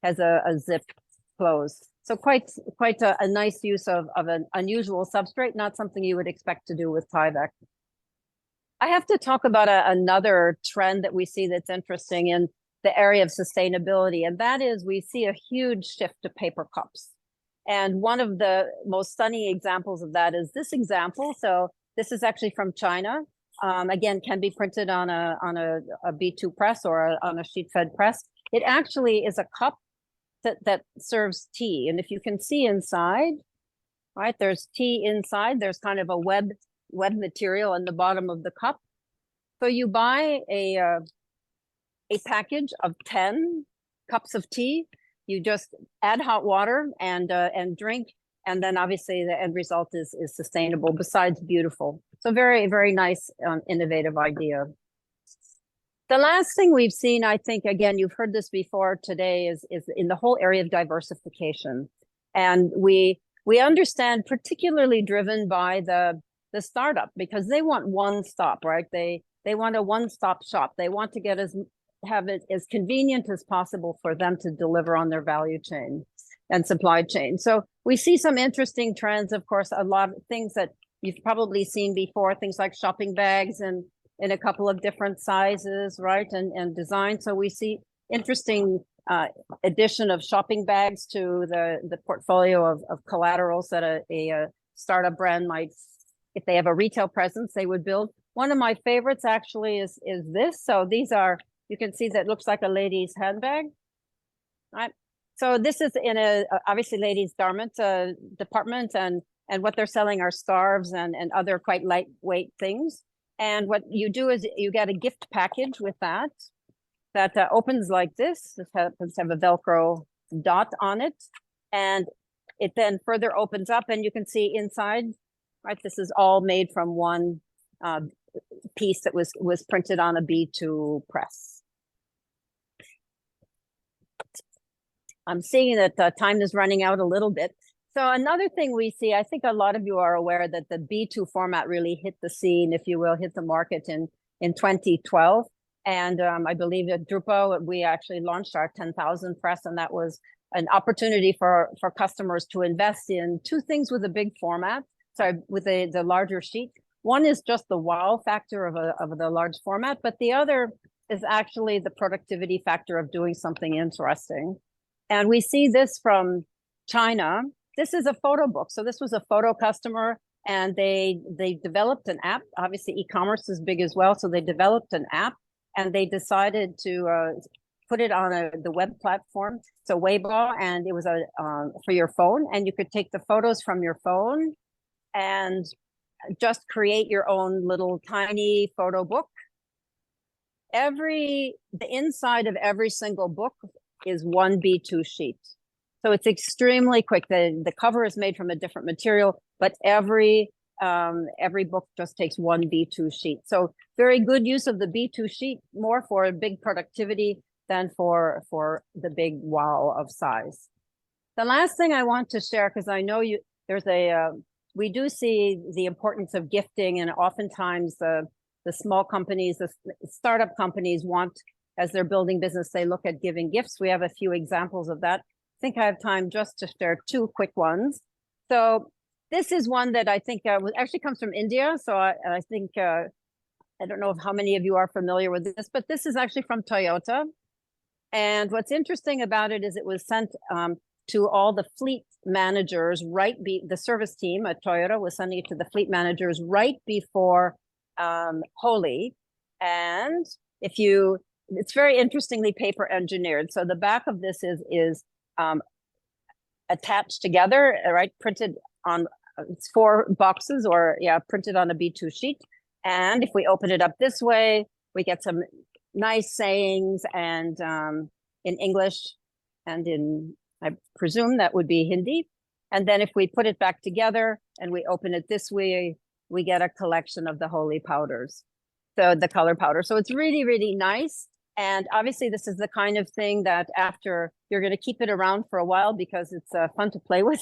has a zip close. So quite a nice use of an unusual substrate, not something you would expect to do with Tyvek. I have to talk about another trend that we see that's interesting in the area of sustainability, and that is we see a huge shift to paper cups. And one of the most stunning examples of that is this example. So this is actually from China. Again, can be printed on a B2 press or on a sheet fed press. It actually is a cup that serves tea. And if you can see inside, right, there's tea inside. There's kind of a web material in the bottom of the cup. So you buy a package of 10 cups of tea. You just add hot water and drink, and then obviously the end result is sustainable. Besides beautiful, so very, very nice, innovative idea. The last thing we've seen, I think, again, you've heard this before today, is in the whole area of diversification, and we understand, particularly driven by the startup, because they want one stop, right? They want a one-stop shop. They want to have it as convenient as possible for them to deliver on their value chain and supply chain. So we see some interesting trends, of course, a lot of things that you've probably seen before, things like shopping bags and in a couple of different sizes, right, and design. So we see interesting addition of shopping bags to the portfolio of collaterals that a startup brand might, if they have a retail presence, they would build. One of my favorites actually is this. So these are, you can see that looks like a lady's handbag, right? So this is in obviously ladies' garment department, and what they're selling are scarves and other quite lightweight things. And what you do is you get a gift package with that opens like this. This happens to have a Velcro dot on it, and it then further opens up, and you can see inside, right? This is all made from one piece that was printed on a B2 press. I'm seeing that time is running out a little bit. So another thing we see, I think a lot of you are aware that the B2 format really hit the scene, if you will, hit the market in 2012. And I believe at Drupa, we actually launched our 10,000 press, and that was an opportunity for customers to invest in two things with a big format, with the larger sheet. One is just the wow factor of the large format, but the other is actually the productivity factor of doing something interesting. And we see this from China. This is a photo book. So this was a photo customer, and they developed an app. Obviously, e-commerce is big as well. So they developed an app, and they decided to put it on the web platform. So Weibo, and it was for your phone, and you could take the photos from your phone and just create your own little tiny photo book. The inside of every single book is one B2 sheet. So it's extremely quick. The cover is made from a different material, but every book just takes one B2 sheet. So very good use of the B2 sheet, more for big productivity than for the big wow of size. The last thing I want to share, because I know we do see the importance of gifting, and oftentimes the small companies, the startup companies want, as they're building business, they look at giving gifts. We have a few examples of that. I think I have time just to share two quick ones. So this is one that I think actually comes from India. So I think, I don't know how many of you are familiar with this, but this is actually from Toyota. And what's interesting about it is it was sent to all the fleet managers the service team at Toyota was sending it to the fleet managers right before Holi. And it's very interestingly paper engineered. So the back of this is attached together, right? Printed on, it's 4 boxes, or printed on a B2 sheet. And if we open it up this way, we get some nice sayings and in English and in, I presume that would be Hindi. And then if we put it back together and we open it this way, we get a collection of the holy powders, so the color powder. So it's really, really nice. And obviously this is the kind of thing that after you're going to keep it around for a while because it's fun to play with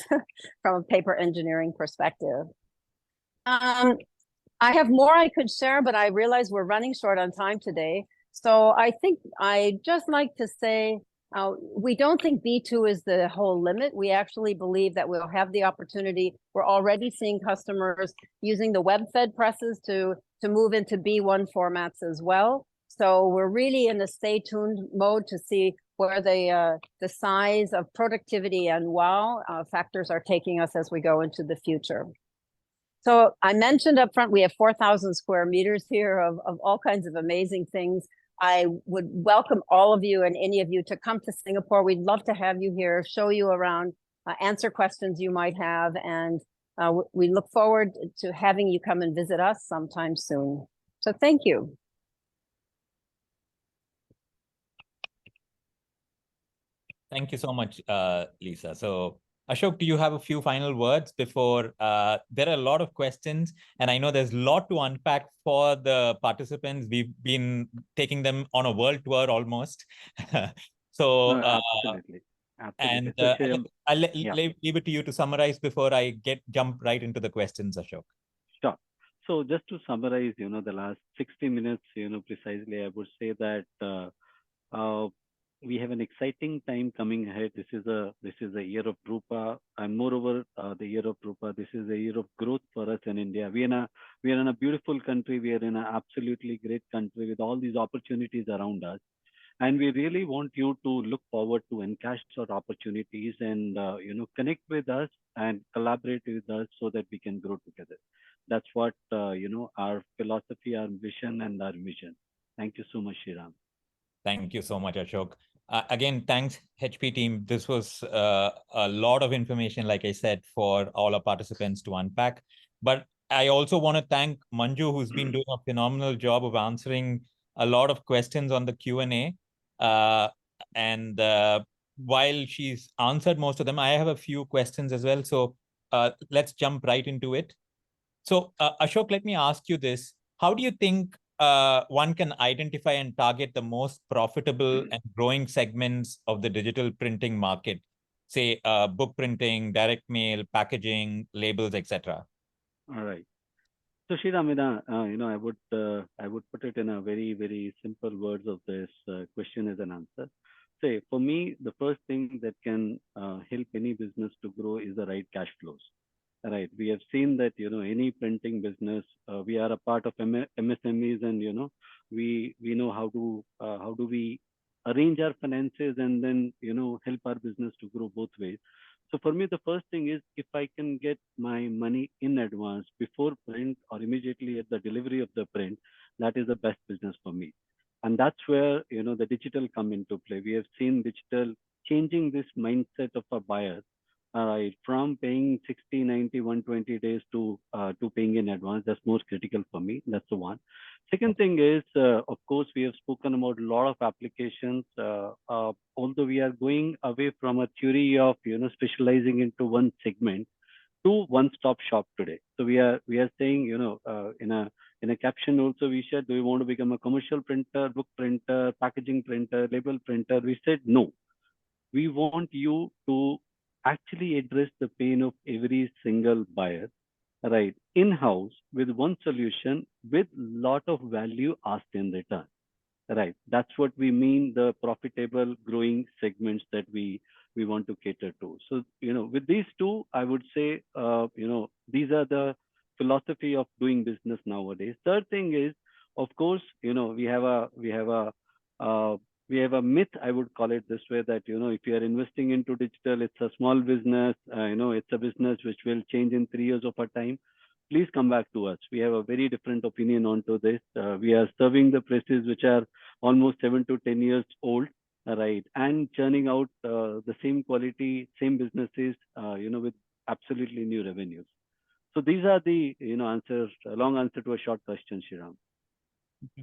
from a paper engineering perspective. I have more I could share, but I realize we're running short on time today. So I think I'd just like to say, we don't think B2 is the whole limit. We actually believe that we'll have the opportunity. We're already seeing customers using the web-fed presses to move into B1 formats as well. So we're really in a stay tuned mode to see where the size of productivity and wow factors are taking us as we go into the future. So I mentioned up front, we have 4,000 square meters here of all kinds of amazing things. I would welcome all of you and any of you to come to Singapore. We'd love to have you here, show you around, answer questions you might have. And we look forward to having you come and visit us sometime soon. So thank you. Thank you so much, Lisa. So Ashok, do you have a few final words before there are a lot of questions, and I know there's a lot to unpack for the participants. We've been taking them on a world tour almost. So absolutely. And So, I'll leave it to you to summarize before I jump right into the questions, Ashok. Sure. So just to summarize, the last 60 minutes, precisely, I would say that we have an exciting time coming ahead. This is a year of Drupa, and moreover, the year of Drupa. This is a year of growth for us in India. We are in a beautiful country. We are in an absolutely great country with all these opportunities around us, and we really want you to look forward to encash our opportunities and connect with us and collaborate with us so that we can grow together. That's what our philosophy, our vision, and our mission. Thank you so much, Sriram. Thank you so much, Ashok. Again, thanks, HP team. This was a lot of information, like I said, for all our participants to unpack. But I also want to thank Manju, who's been doing a phenomenal job of answering a lot of questions on the Q&A. And while she's answered most of them, I have a few questions as well. So let's jump right into it. So Ashok, let me ask you this. How do you think one can identify and target the most profitable and growing segments of the digital printing market, say book printing, direct mail, packaging, labels, etc.? All right. So Sriram, I would put it in a very, very simple words of this question as an answer. Say, for me, the first thing that can help any business to grow is the right cash flows. Right. We have seen that, any printing business, we are a part of MSMEs, and, we know how do we arrange our finances and then, help our business to grow both ways. So for me, the first thing is if I can get my money in advance before print or immediately at the delivery of the print, that is the best business for me. And that's where, the digital come into play. We have seen digital changing this mindset of a buyer. All right, from paying 60, 90, 120 days to paying in advance. That's most critical for me. That's the one. Second thing is, of course, we have spoken about a lot of applications. Although we are going away from a theory of specializing into one segment to one-stop shop today. So we are saying in a caption also we said, do we want to become a commercial printer, book printer, packaging printer, label printer? We said no. We want you to actually address the pain of every single buyer, right, in-house with one solution with lot of value asked in return. Right. That's what we mean, the profitable growing segments that we want to cater to. So, with these two, I would say, these are the philosophy of doing business nowadays. Third thing is, of course, we have a myth, I would call it this way, that, if you are investing into digital, it's a small business, it's a business which will change in 3 years of a time. Please come back to us. We have a very different opinion onto this. We are serving the presses which are almost 7 to 10 years old, right, and churning out the same quality, same businesses, with absolutely new revenues. So these are the answers, a long answer to a short question, Shriram.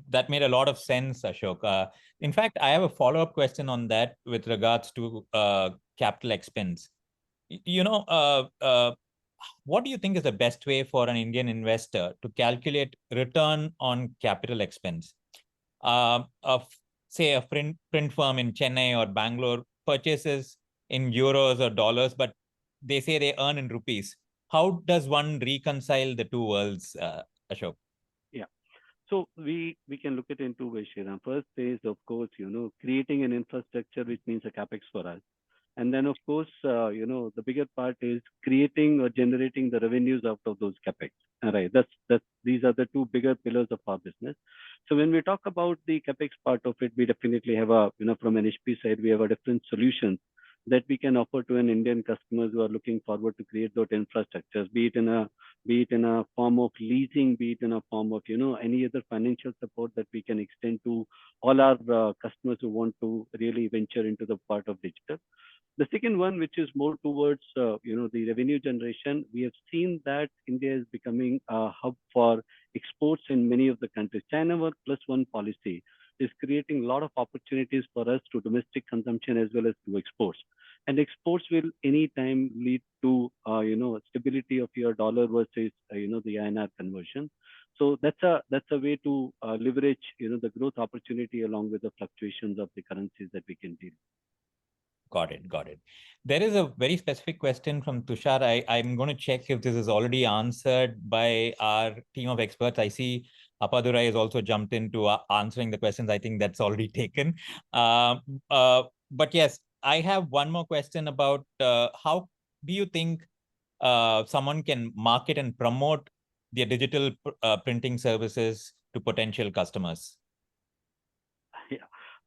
That made a lot of sense, Ashok. In fact, I have a follow-up question on that with regards to capital expense. What do you think is the best way for an Indian investor to calculate return on capital expense? Say a print firm in Chennai or Bangalore purchases in euros or dollars, but they say they earn in rupees. How does one reconcile the two worlds, Ashok? Yeah. So we can look at it in two ways, Shriram. First is, of course, creating an infrastructure, which means a capex for us. And then, of course, the bigger part is creating or generating the revenues out of those capex. All right, these are the two bigger pillars of our business. So when we talk about the capex part of it, we definitely have from an HP side, we have a different solutions that we can offer to an Indian customers who are looking forward to create those infrastructures, be it in a form of leasing, be it in a form of any other financial support that we can extend to all our customers who want to really venture into the part of digital. The second one, which is more towards the revenue generation, we have seen that India is becoming a hub for exports in many of the countries. China +1 policy is creating a lot of opportunities for us to domestic consumption as well as to exports. And exports will anytime lead to stability of your dollar versus the INR conversion. So that's a way to leverage the growth opportunity along with the fluctuations of the currencies that we can deal. Got it. There is a very specific question from Tushar. I'm going to check if this is already answered by our team of experts. I see Appadurai has also jumped into answering the questions. I think that's already taken. But yes, I have one more question about how do you think someone can market and promote their digital printing services to potential customers? Yeah.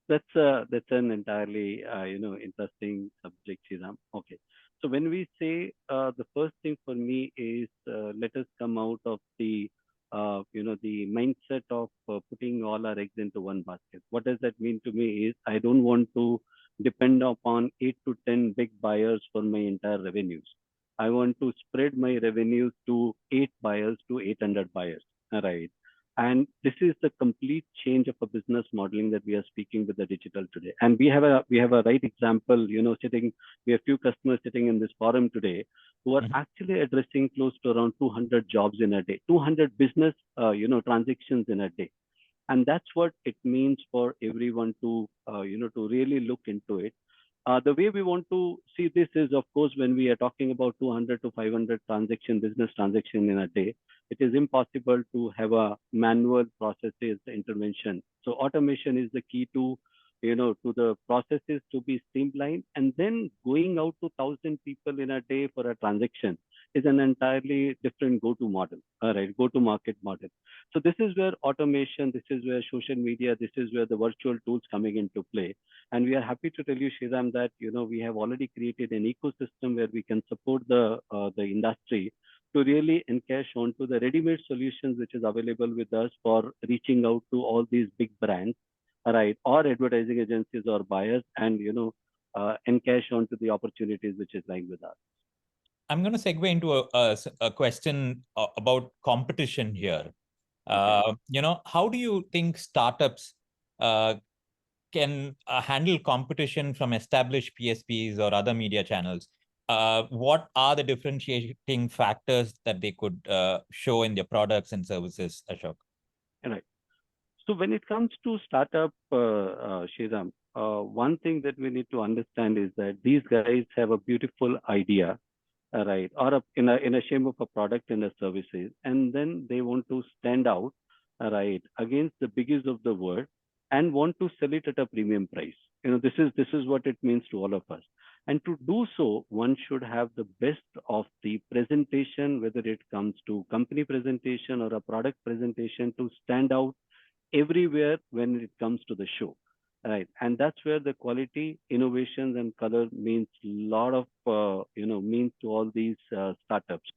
That's an entirely interesting subject, Shriram. Okay, so when we say the first thing for me is let us come out of the the mindset of putting all our eggs into one basket. What does that mean to me is I don't want to depend upon 8 to 10 big buyers for my entire revenues. I want to spread my revenues to 8 buyers to 800 buyers. All right. And this is the complete change of a business modeling that we are speaking with the digital today. And we have a right example, we have few customers sitting in this forum today who are actually addressing close to around 200 jobs in a day, 200 business, transactions in a day. And that's what it means for everyone to, to really look into it. The way we want to see this is, of course, when we are talking about 200 to 500 business transaction in a day, it is impossible to have a manual processes intervention. So automation is the key to, to the processes to be streamlined, and then going out to 1,000 people in a day for a transaction is an entirely different go-to-market model. So this is where automation, this is where social media, this is where the virtual tools coming into play. And we are happy to tell you, Shriram, that we have already created an ecosystem where we can support the industry to really encash onto the ready-made solutions which is available with us for reaching out to all these big brands, right, or advertising agencies or buyers, and encash onto the opportunities which is lying with us. I'm going to segue into a question about competition here. How do you think startups can handle competition from established PSPs or other media channels? What are the differentiating factors that they could show in their products and services, Ashok? Right. So when it comes to startup, Sriram, one thing that we need to understand is that these guys have a beautiful idea, right, or in a shape of a product and a services, and then they want to stand out, right, against the biggest of the world, and want to sell it at a premium price. This is what it means to all of us. And to do so, one should have the best of the presentation, whether it comes to company presentation or a product presentation, to stand out everywhere when it comes to the show, right? And that's where the quality, innovations, and color means a lot of means to all these startups.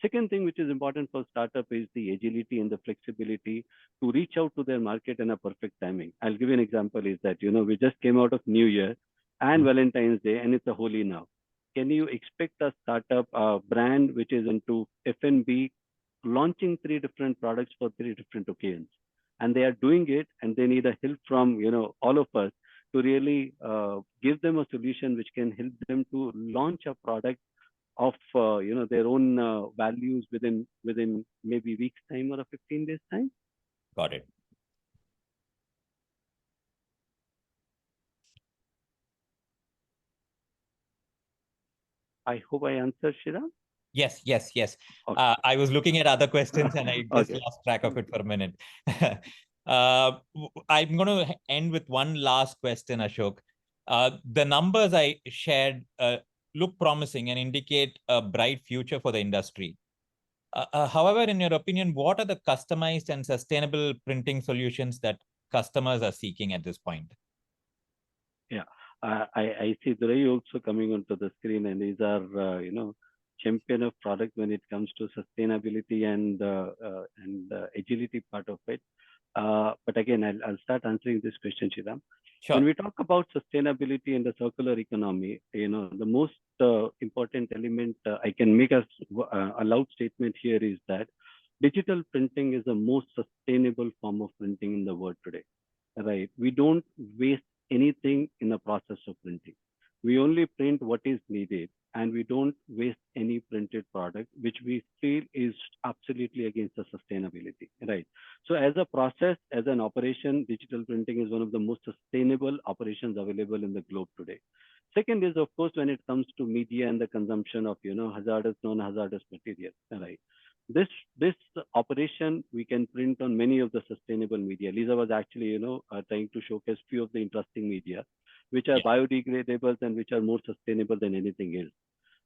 Second thing which is important for startup is the agility and the flexibility to reach out to their market in a perfect timing. I'll give you an example is that, we just came out of New Year and Valentine's Day, and it's a Holi now. Can you expect a startup brand which is into F&B launching 3 different products for 3 different occasions? And they are doing it, and they need a help from, all of us to really give them a solution which can help them to launch a product of their own values within maybe weeks time or a 15 days time. Got it. I hope I answered, Shriram. Yes. Okay. I was looking at other questions and I just Okay. lost track of it for a minute. I'm going to end with one last question, Ashok. The numbers I shared look promising and indicate a bright future for the industry. However, in your opinion, what are the customized and sustainable printing solutions that customers are seeking at this point? Yeah, I see Durai also coming onto the screen, and these are champion of product when it comes to sustainability and agility part of it. But again, I'll start answering this question, Shriram. Sure. When we talk about sustainability and the circular economy, the most important element I can make a loud statement here is that digital printing is the most sustainable form of printing in the world today. Right? We don't waste anything in the process of printing. We only print what is needed, and we don't waste any printed product, which we feel is absolutely against the sustainability, right? So as a process, as an operation, digital printing is one of the most sustainable operations available in the globe today. Second is, of course, when it comes to media and the consumption of, hazardous, non-hazardous material, right? This operation, we can print on many of the sustainable media. Lisa was actually, trying to showcase few of the interesting media, which are biodegradables and which are more sustainable than anything else.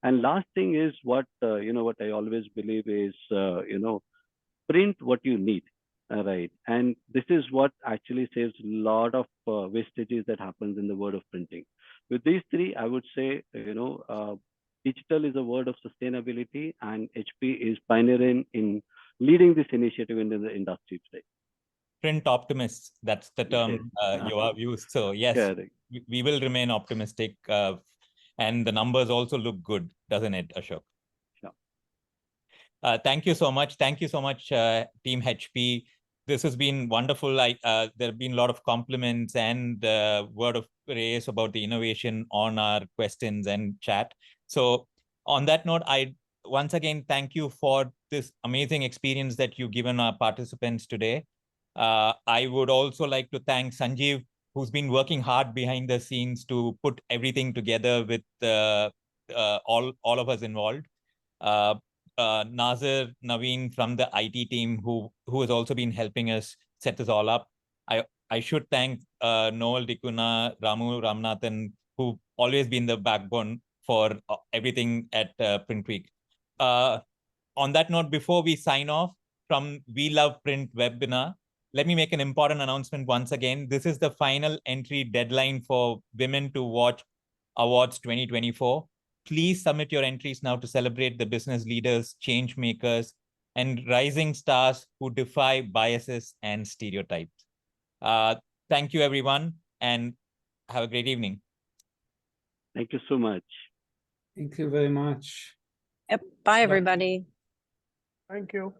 And last thing is what I always believe is, print what you need, right? And this is what actually saves a lot of wastages that happens in the world of printing. With these 3, I would say, digital is a word of sustainability, and HP is pioneering in leading this initiative in the industry today. Print optimists, that's the term Yoav used. So yes, we will remain optimistic, and the numbers also look good, doesn't it, Ashok? Yeah. Thank you so much. Thank you so much, Team HP. This has been wonderful. There have been a lot of compliments and word of praise about the innovation on our questions and chat. So on that note, I once again thank you for this amazing experience that you've given our participants today. I would also like to thank Sanjeev, who's been working hard behind the scenes to put everything together with all of us involved. Nazir Naveen from the IT team, who has also been helping us set this all up. I should thank Noel Dikuna, Ramu Ramanathan, who've always been the backbone for everything at PrintWeek. On that note, before we sign off from We Love Print webinar, let me make an important announcement once again. This is the final entry deadline for Women to Watch Awards 2024. Please submit your entries now to celebrate the business leaders, change makers, and rising stars who defy biases and stereotypes. Thank you, everyone, and have a great evening. Thank you so much. Thank you very much. Yep. Bye, everybody. Thank you.